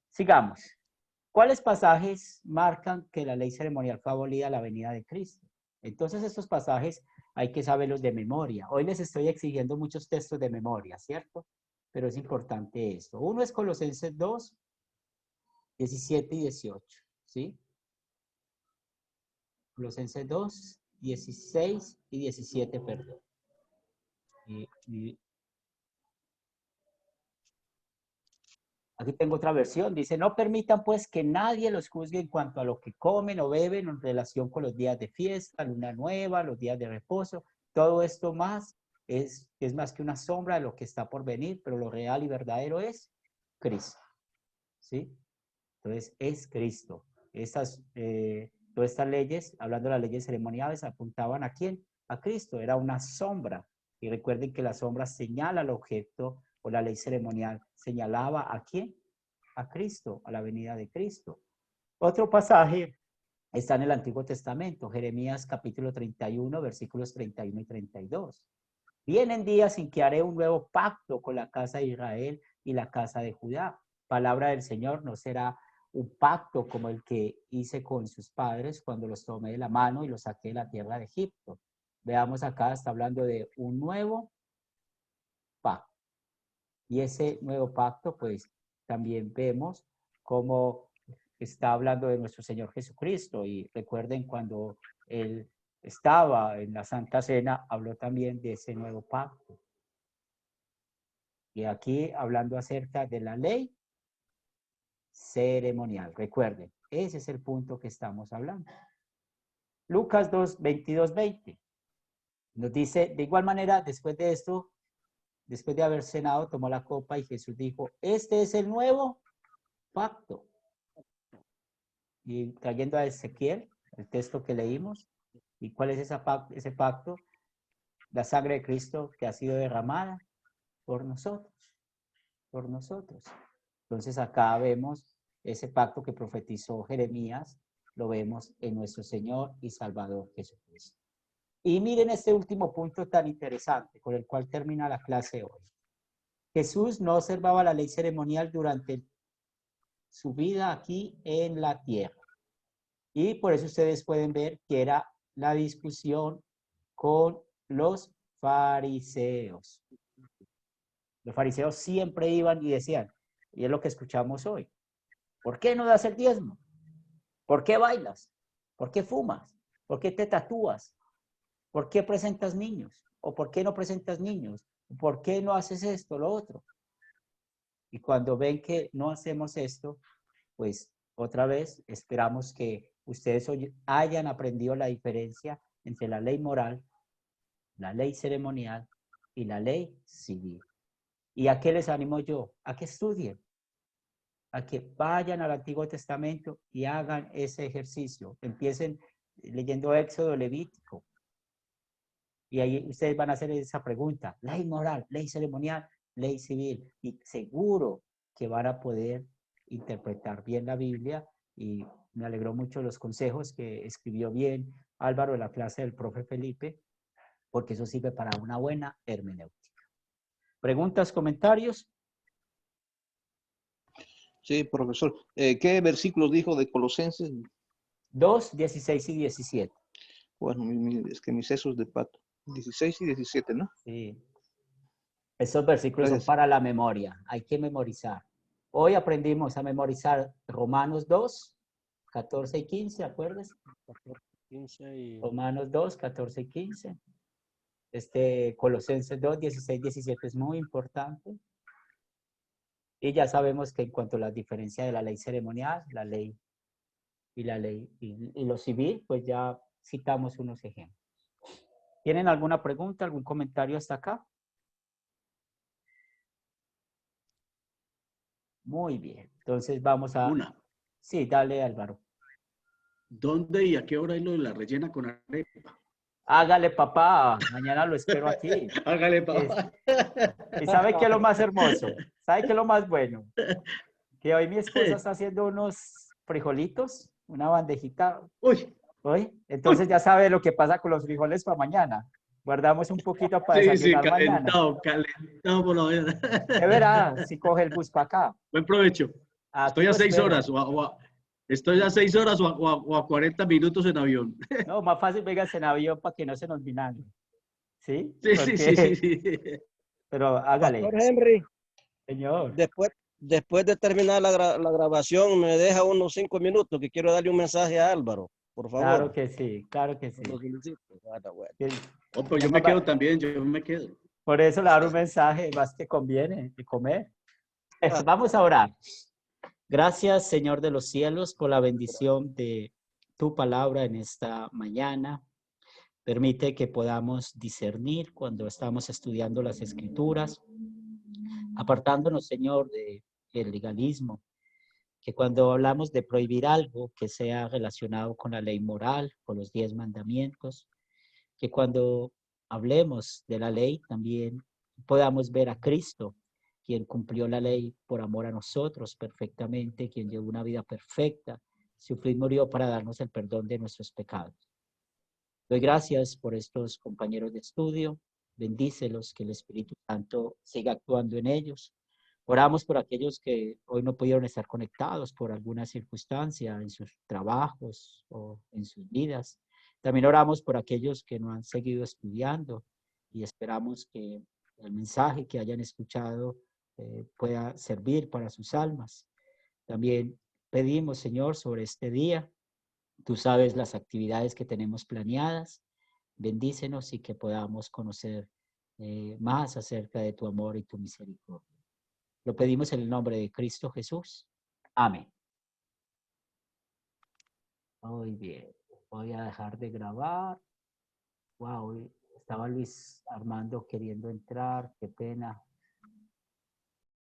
sigamos. ¿Cuáles pasajes marcan que la ley ceremonial fue abolida a la venida de Cristo? Entonces, estos pasajes hay que saberlos de memoria. Hoy les estoy exigiendo muchos textos de memoria, ¿cierto? Pero es importante esto. Uno es Colosenses 2, 17 y 18, ¿sí? Colosenses 2, 16 y 17, perdón. Y aquí tengo otra versión. Dice, no permitan pues que nadie los juzgue en cuanto a lo que comen o beben en relación con los días de fiesta, luna nueva, los días de reposo. Todo esto más es más que una sombra de lo que está por venir, pero lo real y verdadero es Cristo. ¿Sí? Entonces, es Cristo. Todas estas leyes, hablando de las leyes ceremoniales, apuntaban ¿a quién? A Cristo. Era una sombra. Y recuerden que la sombra señala al objeto o la ley ceremonial señalaba ¿a quién? A Cristo, a la venida de Cristo. Otro pasaje está en el Antiguo Testamento, Jeremías capítulo 31, versículos 31 y 32. Vienen días en que haré un nuevo pacto con la casa de Israel y la casa de Judá. Palabra del Señor, no será un pacto como el que hice con sus padres cuando los tomé de la mano y los saqué de la tierra de Egipto. Veamos acá, está hablando de un nuevo pacto. Y ese nuevo pacto, pues también vemos cómo está hablando de nuestro Señor Jesucristo. Y recuerden cuando Él estaba en la Santa Cena, habló también de ese nuevo pacto. Y aquí hablando acerca de la ley ceremonial. Recuerden, ese es el punto que estamos hablando. Lucas 2, 22, 20. Nos dice, de igual manera, después de esto, después de haber cenado, tomó la copa y Jesús dijo, este es el nuevo pacto. Y trayendo a Ezequiel, el texto que leímos, ¿y cuál es ese pacto? La sangre de Cristo que ha sido derramada por nosotros, por nosotros. Entonces acá vemos ese pacto que profetizó Jeremías, lo vemos en nuestro Señor y Salvador Jesucristo. Y miren este último punto tan interesante con el cual termina la clase hoy. Jesús no observaba la ley ceremonial durante su vida aquí en la tierra. Y por eso ustedes pueden ver que era la discusión con los fariseos. Los fariseos siempre iban y decían, y es lo que escuchamos hoy, ¿por qué no das el diezmo? ¿Por qué bailas? ¿Por qué fumas? ¿Por qué te tatúas? ¿Por qué presentas niños? ¿O por qué no presentas niños? ¿Por qué no haces esto, lo otro? Y cuando ven que no hacemos esto, pues otra vez esperamos que ustedes hoy hayan aprendido la diferencia entre la ley moral, la ley ceremonial y la ley civil. ¿Y a qué les animo yo? A que estudien, a que vayan al Antiguo Testamento y hagan ese ejercicio. Empiecen leyendo Éxodo, Levítico. Y ahí ustedes van a hacer esa pregunta, ley moral, ley ceremonial, ley civil. Y seguro que van a poder interpretar bien la Biblia. Y me alegró mucho los consejos que escribió bien Álvaro en la clase del profe Felipe, porque eso sirve para una buena hermenéutica. ¿Preguntas, comentarios? Sí, profesor. ¿Qué versículos dijo de Colosenses? 2, 16 y 17. Bueno, es que mis sesos de pato. 16 y 17, ¿no? Sí. Esos versículos son Gracias. para la memoria. Hay que memorizar. Hoy aprendimos a memorizar Romanos 2, 14 y 15, ¿acuerdas? 15 y... Romanos 2, 14 y 15. Colosenses 2, 16, 17 es muy importante. Y ya sabemos que en cuanto a la diferencia de la ley ceremonial, la ley y lo civil, pues ya citamos unos ejemplos. ¿Tienen alguna pregunta, algún comentario hasta acá? Muy bien. Entonces vamos a... Una. Sí, dale, Álvaro. ¿Dónde y a qué hora es lo de la rellena con arepa? Hágale, papá. Mañana lo espero aquí. Hágale, Es- papá. ¿Y sabe qué es lo más hermoso? ¿Sabe qué es lo más bueno? Que hoy mi esposa está haciendo unos frijolitos, una bandejita. Uy, ¿Hoy? uy. Entonces ya sabe lo que pasa con los frijoles para mañana. Guardamos un poquito para Sí, sí, desayunar mañana. calentado, calentado por la mañana. De verá, si coge el bus para acá. Buen provecho. Aquí Estoy lo a 6 espero. horas estoy a 6 horas o a 40 minutos en avión. No, más fácil véngase en avión para que no se nos vinagre. ¿Sí? Sí, sí, sí, sí, Porque, sí. pero hágale, Pastor Henry, señor. después de terminar la grabación, me deja unos 5 minutos que quiero darle un mensaje a Álvaro, por Claro favor. que sí, claro que sí. Lo solicito. Bueno, bueno. Que- Oh, pero yo no me más quedo va- también, yo me quedo. Por eso le daré un mensaje, más que conviene de comer. Ah, Vamos a orar. Gracias, Señor de los cielos, por la bendición de tu palabra en esta mañana. Permite que podamos discernir cuando estamos estudiando las escrituras, apartándonos, Señor, del legalismo, que cuando hablamos de prohibir algo que sea relacionado con la ley moral, con los 10 mandamientos, que cuando hablemos de la ley también podamos ver a Cristo, quien cumplió la ley por amor a nosotros perfectamente, quien llevó una vida perfecta, sufrió y murió para darnos el perdón de nuestros pecados. Doy gracias por estos compañeros de estudio, bendícelos, que el Espíritu Santo siga actuando en ellos. Oramos por aquellos que hoy no pudieron estar conectados por alguna circunstancia en sus trabajos o en sus vidas. También oramos por aquellos que no han seguido estudiando y esperamos que el mensaje que hayan escuchado pueda servir para sus almas. También pedimos, Señor, sobre este día. Tú sabes las actividades que tenemos planeadas. Bendícenos y que podamos conocer más acerca de tu amor y tu misericordia. Lo pedimos en el nombre de Cristo Jesús. Amén. Muy bien. Voy a dejar de grabar. Wow, estaba Luis Armando queriendo entrar. Qué pena.